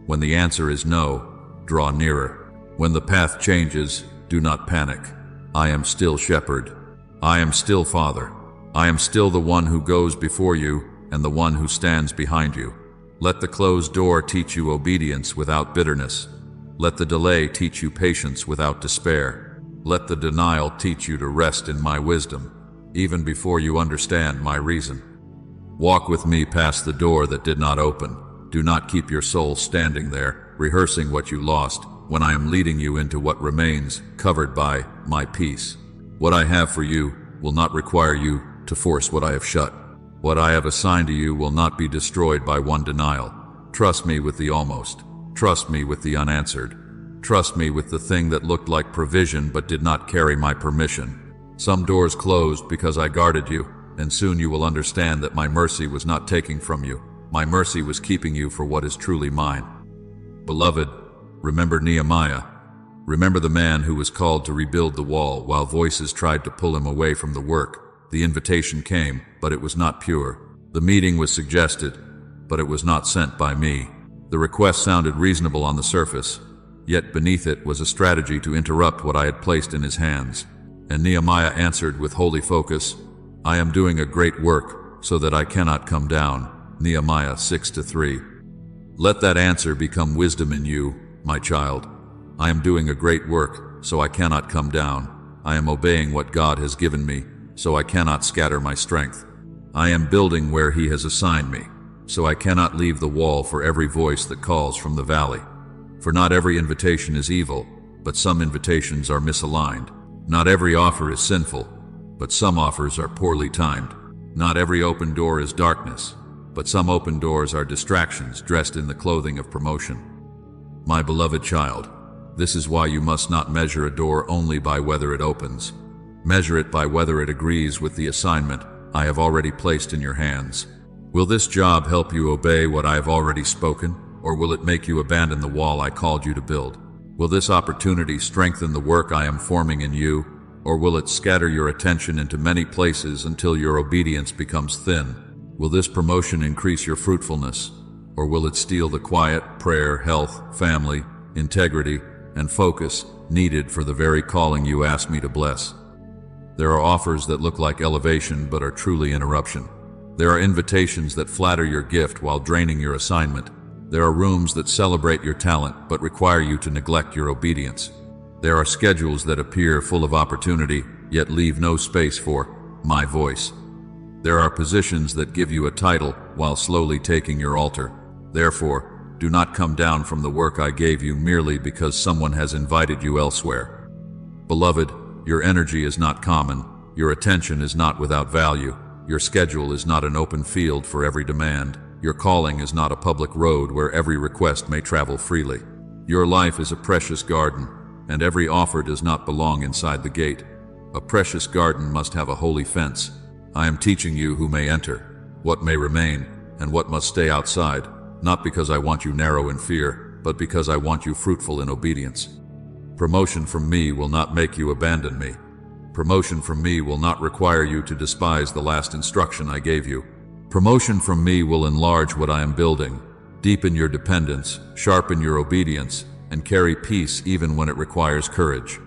When the answer is no, draw nearer. When the path changes, do not panic. I am still shepherd. I am still father. I am still the one who goes before you and the one who stands behind you. Let the closed door teach you obedience without bitterness. Let the delay teach you patience without despair. Let the denial teach you to rest in my wisdom, even before you understand my reason. Walk with me past the door that did not open. Do not keep your soul standing there, rehearsing what you lost, when I am leading you into what remains, covered by my peace. What I have for you will not require you to force what I have shut. What I have assigned to you will not be destroyed by one denial. Trust me with the almost. Trust me with the unanswered. Trust me with the thing that looked like provision but did not carry my permission. Some doors closed because I guarded you, and soon you will understand that my mercy was not taking from you. My mercy was keeping you for what is truly mine. Beloved, remember Nehemiah. Remember the man who was called to rebuild the wall while voices tried to pull him away from the work. The invitation came, but it was not pure. The meeting was suggested, but it was not sent by me. The request sounded reasonable on the surface, yet beneath it was a strategy to interrupt what I had placed in his hands. And Nehemiah answered with holy focus, I am doing a great work so that I cannot come down. Nehemiah 6:3. Let that answer become wisdom in you, my child. I am doing a great work, so I cannot come down. I am obeying what God has given me, so I cannot scatter my strength. I am building where he has assigned me, so I cannot leave the wall for every voice that calls from the valley. For not every invitation is evil, but some invitations are misaligned. Not every offer is sinful, but some offers are poorly timed. Not every open door is darkness, but some open doors are distractions dressed in the clothing of promotion. My beloved child, this is why you must not measure a door only by whether it opens. Measure it by whether it agrees with the assignment I have already placed in your hands. Will this job help you obey what I have already spoken, or will it make you abandon the wall I called you to build? Will this opportunity strengthen the work I am forming in you, or will it scatter your attention into many places until your obedience becomes thin? Will this promotion increase your fruitfulness, or will it steal the quiet, prayer, health, family, integrity, and focus needed for the very calling you asked me to bless? There are offers that look like elevation but are truly interruption. There are invitations that flatter your gift while draining your assignment. There are rooms that celebrate your talent but require you to neglect your obedience. There are schedules that appear full of opportunity yet leave no space for my voice. There are positions that give you a title while slowly taking your altar. Therefore, do not come down from the work I gave you merely because someone has invited you elsewhere. Beloved, your energy is not common, your attention is not without value, your schedule is not an open field for every demand, your calling is not a public road where every request may travel freely. Your life is a precious garden, and every offer does not belong inside the gate. A precious garden must have a holy fence. I am teaching you who may enter, what may remain, and what must stay outside, not because I want you narrow in fear, but because I want you fruitful in obedience. Promotion from me will not make you abandon me. Promotion from me will not require you to despise the last instruction I gave you. Promotion from me will enlarge what I am building, deepen your dependence, sharpen your obedience, and carry peace even when it requires courage.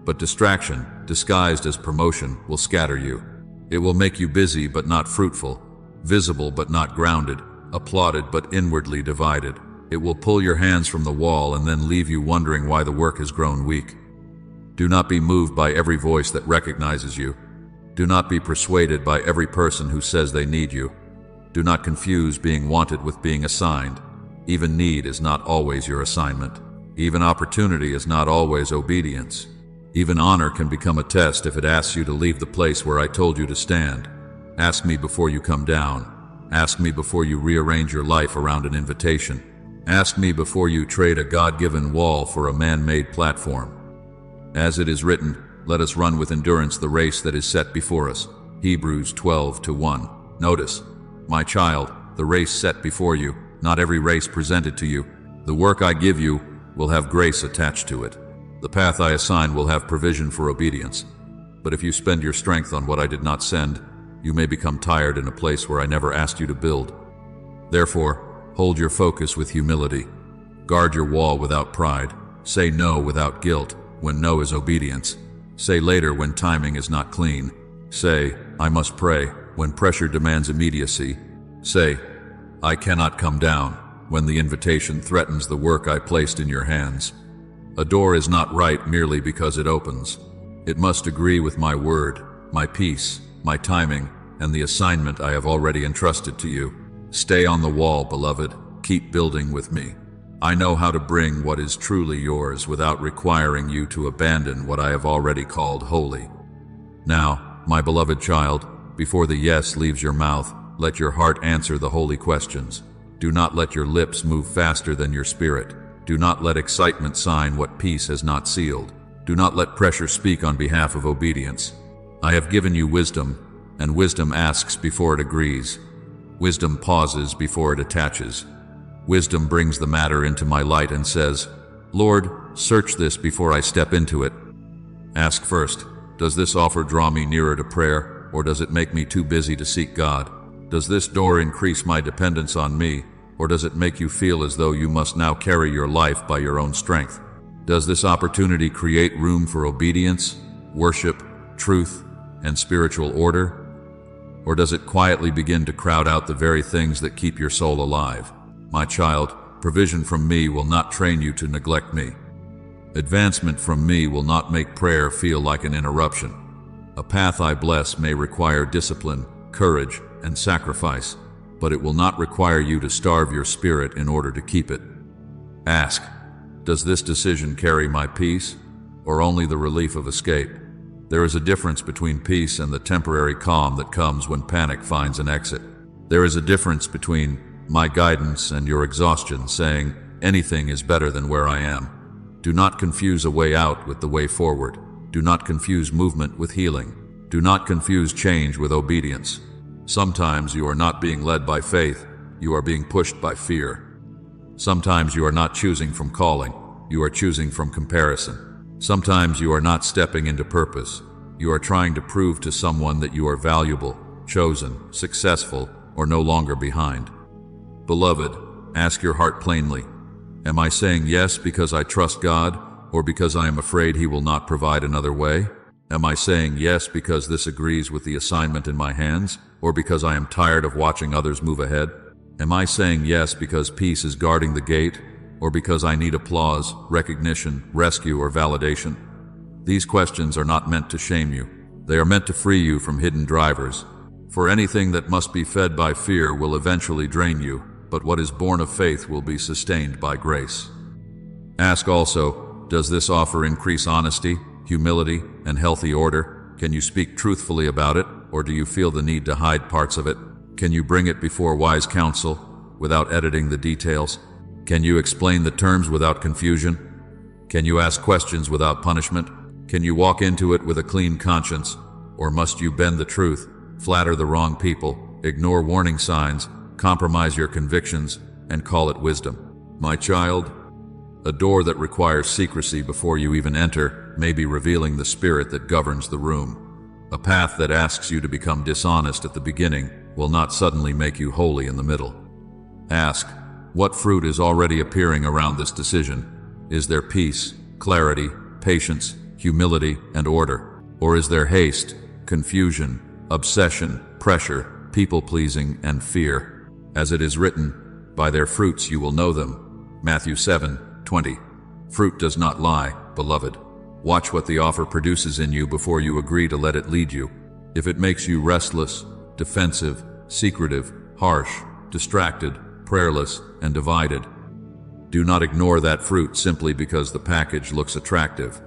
But distraction, disguised as promotion, will scatter you. It will make you busy but not fruitful, visible but not grounded, applauded but inwardly divided. It will pull your hands from the wall and then leave you wondering why the work has grown weak. Do not be moved by every voice that recognizes you. Do not be persuaded by every person who says they need you. Do not confuse being wanted with being assigned. Even need is not always your assignment. Even opportunity is not always obedience. Even honor can become a test if it asks you to leave the place where I told you to stand. Ask me before you come down. Ask me before you rearrange your life around an invitation. Ask me before you trade a God-given wall for a man-made platform. As it is written, let us run with endurance the race that is set before us. Hebrews 12:1. Notice, my child, the race set before you, not every race presented to you. The work I give you will have grace attached to it. The path I assign will have provision for obedience. But if you spend your strength on what I did not send, you may become tired in a place where I never asked you to build. Therefore, hold your focus with humility. Guard your wall without pride. Say no without guilt when no is obedience. Say later when timing is not clean. Say, I must pray when pressure demands immediacy. Say, I cannot come down when the invitation threatens the work I placed in your hands. A door is not right merely because it opens. It must agree with my word, my peace, my timing, and the assignment I have already entrusted to you. Stay on the wall, beloved. Keep building with me. I know how to bring what is truly yours without requiring you to abandon what I have already called holy. Now, my beloved child, before the yes leaves your mouth, let your heart answer the holy questions. Do not let your lips move faster than your spirit. Do not let excitement sign what peace has not sealed. Do not let pressure speak on behalf of obedience. I have given you wisdom, and wisdom asks before it agrees. Wisdom pauses before it attaches. Wisdom brings the matter into my light and says, Lord, search this before I step into it. Ask first, does this offer draw me nearer to prayer, or does it make me too busy to seek God? Does this door increase my dependence on me, or does it make you feel as though you must now carry your life by your own strength? Does this opportunity create room for obedience, worship, truth, and spiritual order? Or does it quietly begin to crowd out the very things that keep your soul alive? My child, provision from me will not train you to neglect me. Advancement from me will not make prayer feel like an interruption. A path I bless may require discipline, courage, and sacrifice, but it will not require you to starve your spirit in order to keep it. Ask, does this decision carry my peace, or only the relief of escape? There is a difference between peace and the temporary calm that comes when panic finds an exit. There is a difference between my guidance and your exhaustion, saying anything is better than where I am. Do not confuse a way out with the way forward. Do not confuse movement with healing. Do not confuse change with obedience. Sometimes you are not being led by faith, you are being pushed by fear. Sometimes you are not choosing from calling, you are choosing from comparison. Sometimes you are not stepping into purpose, you are trying to prove to someone that you are valuable, chosen, successful, or no longer behind. Beloved, ask your heart plainly. Am I saying yes because I trust God, or because I am afraid He will not provide another way? Am I saying yes because this agrees with the assignment in my hands, or because I am tired of watching others move ahead? Am I saying yes because peace is guarding the gate, or because I need applause, recognition, rescue, or validation? These questions are not meant to shame you. They are meant to free you from hidden drivers. For anything that must be fed by fear will eventually drain you, but what is born of faith will be sustained by grace. Ask also, does this offer increase honesty, humility, and healthy order? Can you speak truthfully about it, or do you feel the need to hide parts of it? Can you bring it before wise counsel, without editing the details? Can you explain the terms without confusion? Can you ask questions without punishment? Can you walk into it with a clean conscience, or must you bend the truth, flatter the wrong people, ignore warning signs, compromise your convictions, and call it wisdom? My child, a door that requires secrecy before you even enter may be revealing the spirit that governs the room. A path that asks you to become dishonest at the beginning will not suddenly make you holy in the middle. Ask, what fruit is already appearing around this decision? Is there peace, clarity, patience, humility, and order? Or is there haste, confusion, obsession, pressure, people-pleasing, and fear? As it is written, by their fruits you will know them. Matthew 7:20. Fruit does not lie, beloved. Watch what the offer produces in you before you agree to let it lead you. If it makes you restless, defensive, secretive, harsh, distracted, prayerless, and divided, do not ignore that fruit simply because the package looks attractive.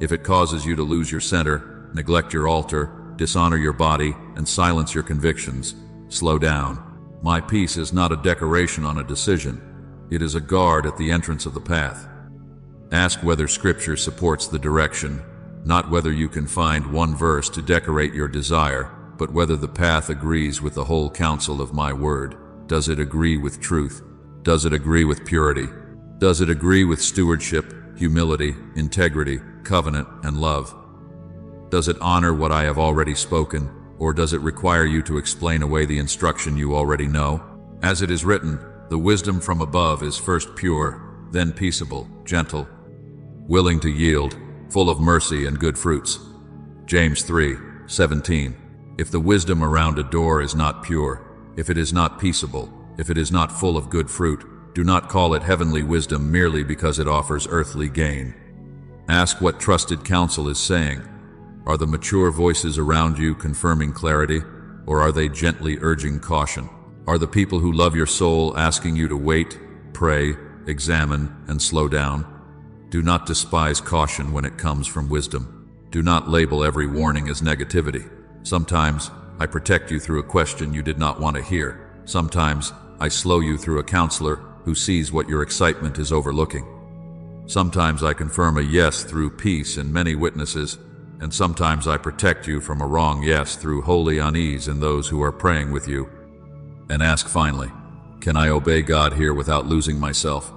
If it causes you to lose your center, neglect your altar, dishonor your body, and silence your convictions, slow down. My peace is not a decoration on a decision. It is a guard at the entrance of the path. Ask whether Scripture supports the direction, not whether you can find one verse to decorate your desire, but whether the path agrees with the whole counsel of my word. Does it agree with truth? Does it agree with purity? Does it agree with stewardship, humility, integrity, covenant, and love? Does it honor what I have already spoken, or does it require you to explain away the instruction you already know? As it is written, the wisdom from above is first pure, then peaceable, gentle, willing to yield, full of mercy and good fruits. James 3:17. If the wisdom around a door is not pure, if it is not peaceable, if it is not full of good fruit, do not call it heavenly wisdom merely because it offers earthly gain. Ask what trusted counsel is saying. Are the mature voices around you confirming clarity, or are they gently urging caution? Are the people who love your soul asking you to wait, pray, examine, and slow down? Do not despise caution when it comes from wisdom. Do not label every warning as negativity. Sometimes I protect you through a question you did not want to hear. Sometimes I slow you through a counselor who sees what your excitement is overlooking. Sometimes I confirm a yes through peace and many witnesses, and sometimes I protect you from a wrong yes through holy unease in those who are praying with you. And ask finally, can I obey God here without losing myself?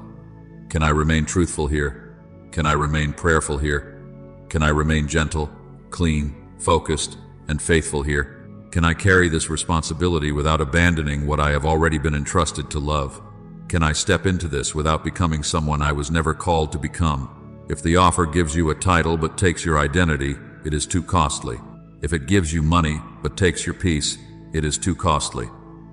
Can I remain truthful here? Can I remain prayerful here? Can I remain gentle, clean, focused, and faithful here? Can I carry this responsibility without abandoning what I have already been entrusted to love? Can I step into this without becoming someone I was never called to become? If the offer gives you a title but takes your identity, it is too costly. If it gives you money but takes your peace, it is too costly.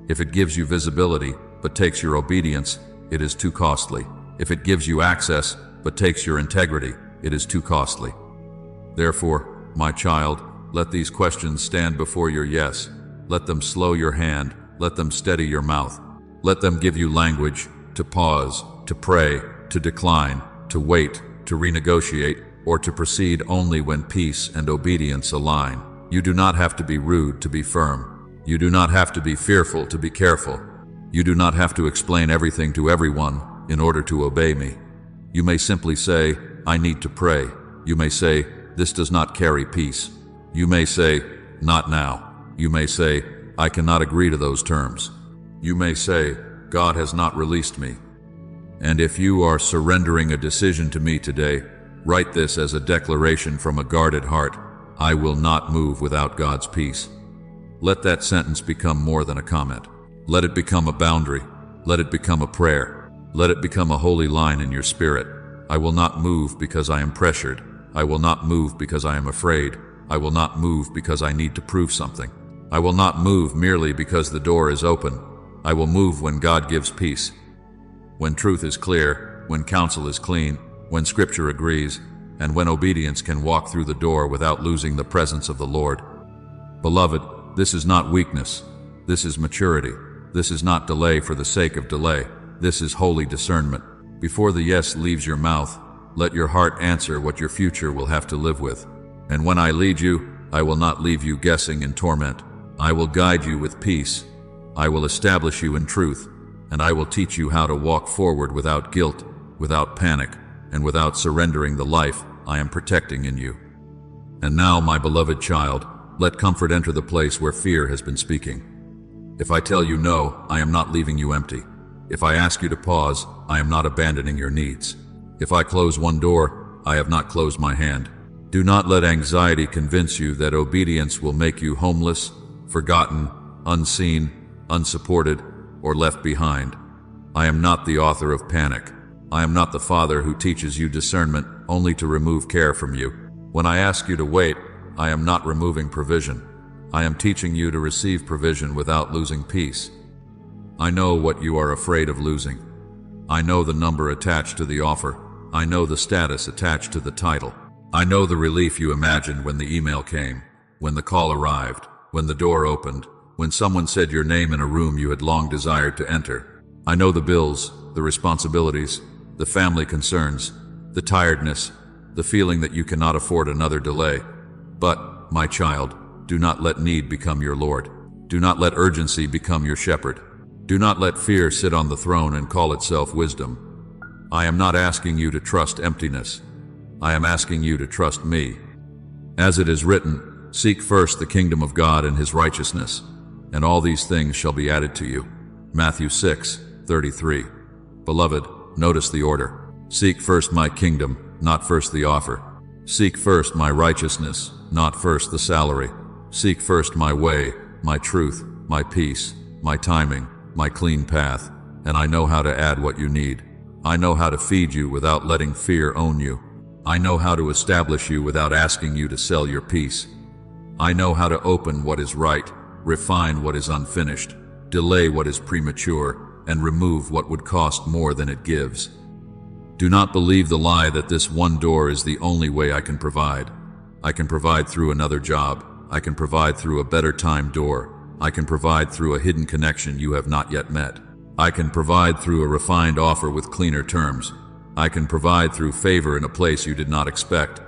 If it gives you visibility but takes your obedience, it is too costly. If it gives you access but takes your integrity, it is too costly. Therefore, my child, let these questions stand before your yes. Let them slow your hand. Let them steady your mouth. Let them give you language to pause, to pray, to decline, to wait, to renegotiate, or to proceed only when peace and obedience align. You do not have to be rude to be firm. You do not have to be fearful to be careful. You do not have to explain everything to everyone in order to obey me. You may simply say, I need to pray. You may say, this does not carry peace. You may say, not now. You may say, I cannot agree to those terms. You may say, God has not released me. And if you are surrendering a decision to me today, write this as a declaration from a guarded heart. I will not move without God's peace. Let that sentence become more than a comment. Let it become a boundary. Let it become a prayer. Let it become a holy line in your spirit. I will not move because I am pressured. I will not move because I am afraid. I will not move because I need to prove something. I will not move merely because the door is open. I will move when God gives peace. When truth is clear, when counsel is clean, when Scripture agrees, and when obedience can walk through the door without losing the presence of the Lord. Beloved, this is not weakness. This is maturity. This is not delay for the sake of delay. This is holy discernment. Before the yes leaves your mouth, let your heart answer what your future will have to live with. And when I lead you, I will not leave you guessing in torment. I will guide you with peace. I will establish you in truth, and I will teach you how to walk forward without guilt, without panic, and without surrendering the life I am protecting in you. And now, my beloved child, let comfort enter the place where fear has been speaking. If I tell you no, I am not leaving you empty. If I ask you to pause, I am not abandoning your needs. If I close one door, I have not closed my hand. Do not let anxiety convince you that obedience will make you homeless, forgotten, unseen, unsupported, or left behind. I am not the author of panic. I am not the father who teaches you discernment only to remove care from you. When I ask you to wait, I am not removing provision. I am teaching you to receive provision without losing peace. I know what you are afraid of losing. I know the number attached to the offer. I know the status attached to the title. I know the relief you imagined when the email came, when the call arrived, when the door opened, when someone said your name in a room you had long desired to enter. I know the bills, the responsibilities, the family concerns, the tiredness, the feeling that you cannot afford another delay. But, my child, do not let need become your Lord. Do not let urgency become your shepherd. Do not let fear sit on the throne and call itself wisdom. I am not asking you to trust emptiness. I am asking you to trust me. As it is written, seek first the kingdom of God and his righteousness, and all these things shall be added to you. Matthew 6:33. Beloved, notice the order. Seek first my kingdom, not first the offer. Seek first my righteousness, not first the salary. Seek first my way, my truth, my peace, my timing, my clean path, and I know how to add what you need. I know how to feed you without letting fear own you. I know how to establish you without asking you to sell your peace. I know how to open what is right, refine what is unfinished, delay what is premature, and remove what would cost more than it gives. Do not believe the lie that this one door is the only way I can provide. I can provide through another job. I can provide through a better timed door. I can provide through a hidden connection you have not yet met. I can provide through a refined offer with cleaner terms. I can provide through favor in a place you did not expect.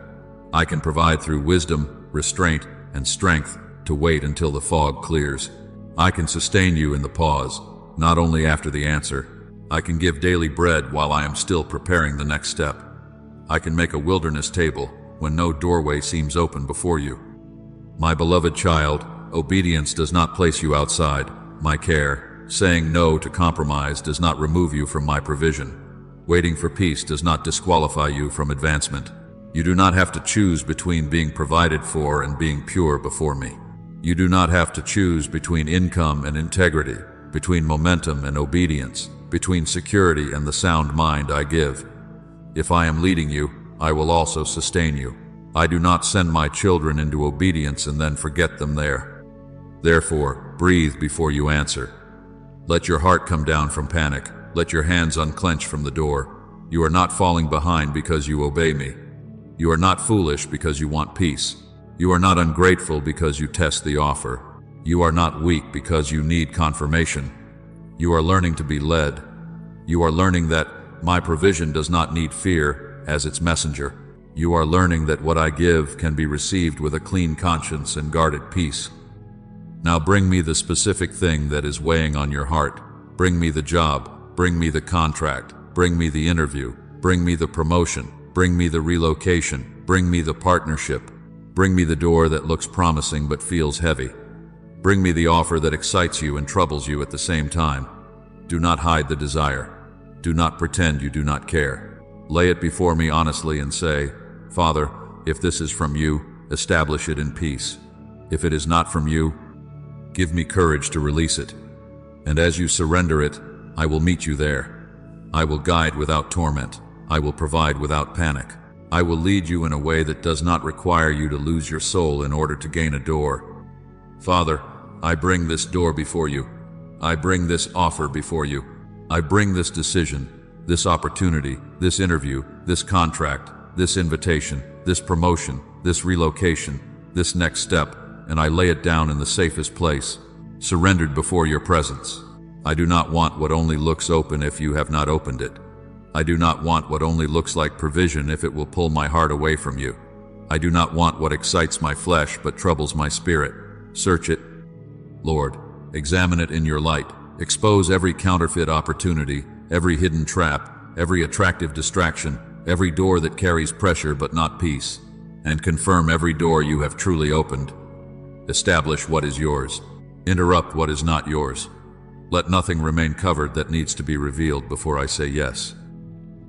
I can provide through wisdom, restraint, and strength to wait until the fog clears. I can sustain you in the pause, not only after the answer. I can give daily bread while I am still preparing the next step. I can make a wilderness table when no doorway seems open before you. My beloved child, obedience does not place you outside my care. Saying no to compromise does not remove you from my provision. Waiting for peace does not disqualify you from advancement. You do not have to choose between being provided for and being pure before me. You do not have to choose between income and integrity, between momentum and obedience, between security and the sound mind I give. If I am leading you, I will also sustain you. I do not send my children into obedience and then forget them there. Therefore, breathe before you answer. Let your heart come down from panic. Let your hands unclench from the door. You are not falling behind because you obey me. You are not foolish because you want peace. You are not ungrateful because you test the offer. You are not weak because you need confirmation. You are learning to be led. You are learning that my provision does not need fear as its messenger. You are learning that what I give can be received with a clean conscience and guarded peace. Now bring me the specific thing that is weighing on your heart. Bring me the job. Bring me the contract. Bring me the interview. Bring me the promotion. Bring me the relocation. Bring me the partnership. Bring me the door that looks promising but feels heavy. Bring me the offer that excites you and troubles you at the same time. Do not hide the desire. Do not pretend you do not care. Lay it before me honestly and say, Father, if this is from you, establish it in peace. If it is not from you, give me courage to release it. And as you surrender it, I will meet you there. I will guide without torment. I will provide without panic. I will lead you in a way that does not require you to lose your soul in order to gain a door. Father, I bring this door before you. I bring this offer before you. I bring this decision, this opportunity, this interview, this contract, this invitation, this promotion, this relocation, this next step, and I lay it down in the safest place, surrendered before your presence. I do not want what only looks open if you have not opened it. I do not want what only looks like provision if it will pull my heart away from you. I do not want what excites my flesh but troubles my spirit. Search it, Lord. Examine it in your light. Expose every counterfeit opportunity, every hidden trap, every attractive distraction, every door that carries pressure but not peace, and confirm every door you have truly opened. Establish what is yours. Interrupt what is not yours. Let nothing remain covered that needs to be revealed before I say yes.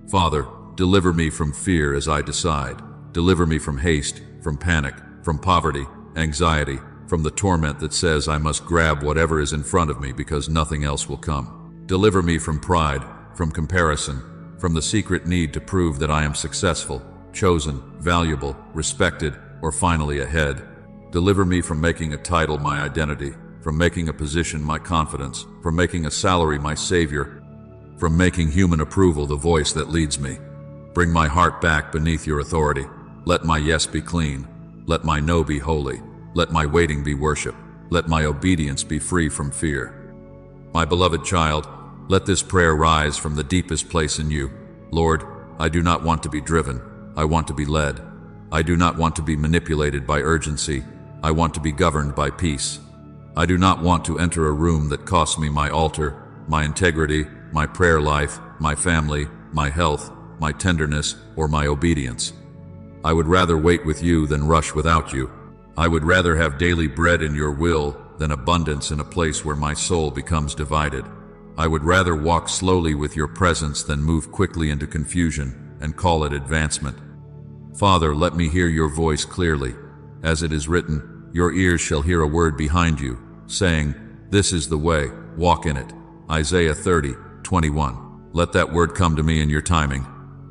Father, deliver me from fear as I decide. Deliver me from haste, from panic, from poverty, anxiety, from the torment that says I must grab whatever is in front of me because nothing else will come. Deliver me from pride, from comparison, from the secret need to prove that I am successful, chosen, valuable, respected, or finally ahead. Deliver me from making a title my identity, from making a position my confidence, from making a salary my savior, from making human approval the voice that leads me. Bring my heart back beneath your authority. Let my yes be clean. Let my no be holy. Let my waiting be worship. Let my obedience be free from fear. My beloved child, let this prayer rise from the deepest place in you. Lord, I do not want to be driven. I want to be led. I do not want to be manipulated by urgency. I want to be governed by peace. I do not want to enter a room that costs me my altar, my integrity, my prayer life, my family, my health, my tenderness, or my obedience. I would rather wait with you than rush without you. I would rather have daily bread in your will than abundance in a place where my soul becomes divided. I would rather walk slowly with your presence than move quickly into confusion and call it advancement. Father, let me hear your voice clearly. As it is written, your ears shall hear a word behind you, saying, this is the way, walk in it. Isaiah 30:21. Let that word come to me in your timing.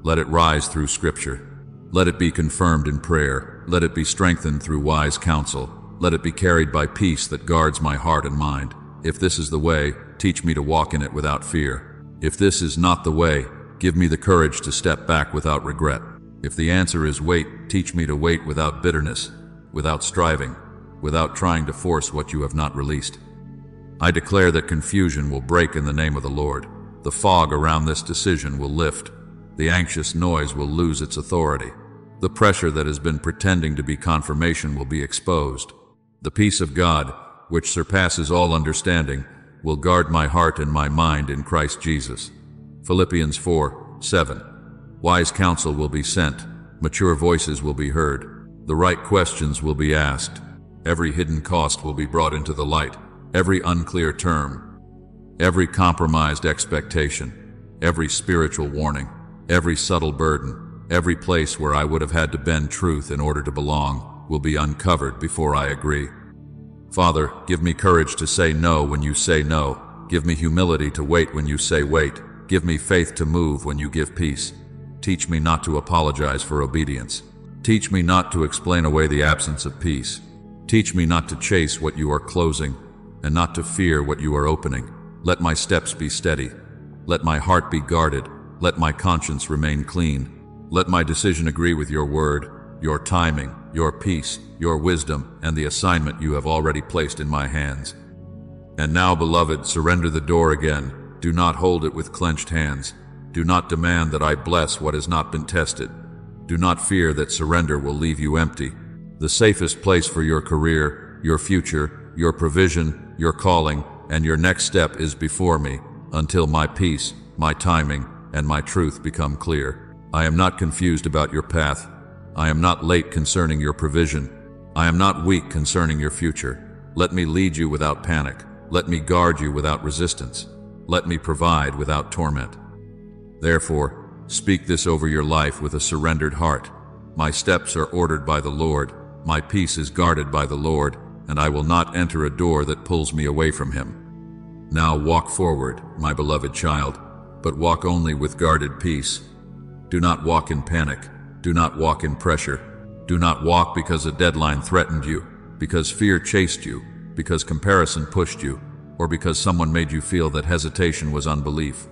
Let it rise through Scripture. Let it be confirmed in prayer. Let it be strengthened through wise counsel. Let it be carried by peace that guards my heart and mind. If this is the way, teach me to walk in it without fear. If this is not the way, give me the courage to step back without regret. If the answer is wait, teach me to wait without bitterness, without striving, without trying to force what you have not released. I declare that confusion will break in the name of the Lord. The fog around this decision will lift. The anxious noise will lose its authority. The pressure that has been pretending to be confirmation will be exposed. The peace of God, which surpasses all understanding, will guard my heart and my mind in Christ Jesus. Philippians 4:7. Wise counsel will be sent. Mature voices will be heard. The right questions will be asked. Every hidden cost will be brought into the light. Every unclear term, every compromised expectation, every spiritual warning, every subtle burden, every place where I would have had to bend truth in order to belong, will be uncovered before I agree. Father, give me courage to say no when you say no. Give me humility to wait when you say wait. Give me faith to move when you give peace. Teach me not to apologize for obedience. Teach me not to explain away the absence of peace. Teach me not to chase what you are closing and not to fear what you are opening. Let my steps be steady. Let my heart be guarded. Let my conscience remain clean. Let my decision agree with your word, your timing, your peace, your wisdom, and the assignment you have already placed in my hands. And now, beloved, surrender the door again. Do not hold it with clenched hands. Do not demand that I bless what has not been tested. Do not fear that surrender will leave you empty. The safest place for your career, your future, your provision, your calling, and your next step is before me, until my peace, my timing, and my truth become clear. I am not confused about your path. I am not late concerning your provision. I am not weak concerning your future. Let me lead you without panic. Let me guard you without resistance. Let me provide without torment. Therefore, speak this over your life with a surrendered heart. My steps are ordered by the Lord. My peace is guarded by the Lord, and I will not enter a door that pulls me away from him. Now walk forward, my beloved child, but walk only with guarded peace. Do not walk in panic. Do not walk in pressure. Do not walk because a deadline threatened you, because fear chased you, because comparison pushed you, or because someone made you feel that hesitation was unbelief.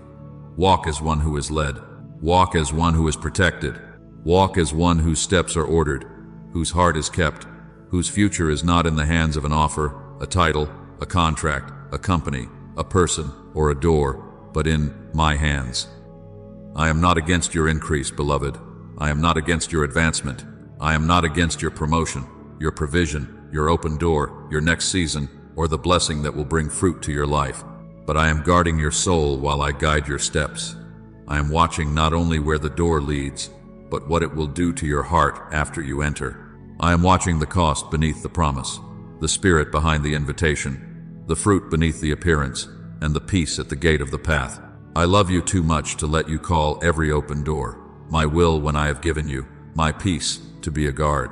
Walk as one who is led. Walk as one who is protected. Walk as one whose steps are ordered, whose heart is kept, whose future is not in the hands of an offer, a title, a contract, a company, a person, or a door, but in my hands. I am not against your increase, beloved. I am not against your advancement. I am not against your promotion, your provision, your open door, your next season, or the blessing that will bring fruit to your life. But I am guarding your soul while I guide your steps. I am watching not only where the door leads, but what it will do to your heart after you enter. I am watching the cost beneath the promise, the spirit behind the invitation, the fruit beneath the appearance, and the peace at the gate of the path. I love you too much to let you call every open door my will when I have given you, my peace, to be a guard.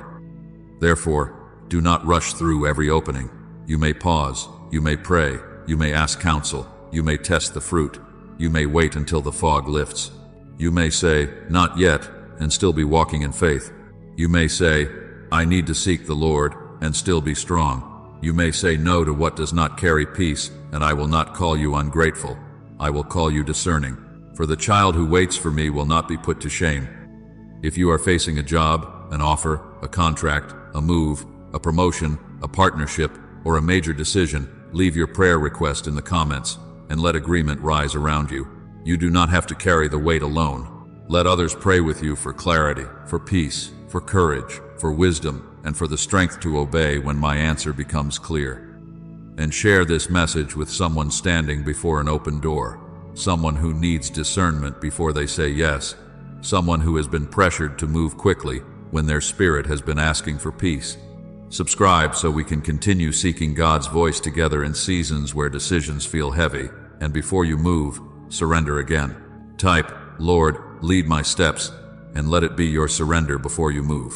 Therefore, do not rush through every opening. You may pause, you may pray, you may ask counsel, you may test the fruit, you may wait until the fog lifts. You may say, not yet, and still be walking in faith. You may say, I need to seek the Lord, and still be strong. You may say no to what does not carry peace, and I will not call you ungrateful. I will call you discerning. For the child who waits for me will not be put to shame. If you are facing a job, an offer, a contract, a move, a promotion, a partnership, or a major decision, leave your prayer request in the comments, and let agreement rise around you. You do not have to carry the weight alone. Let others pray with you for clarity, for peace, for courage, for wisdom, and for the strength to obey when my answer becomes clear. And share this message with someone standing before an open door, someone who needs discernment before they say yes, someone who has been pressured to move quickly when their spirit has been asking for peace. Subscribe so we can continue seeking God's voice together in seasons where decisions feel heavy, and before you move, surrender again. Type, Lord, lead my steps, and let it be your surrender before you move.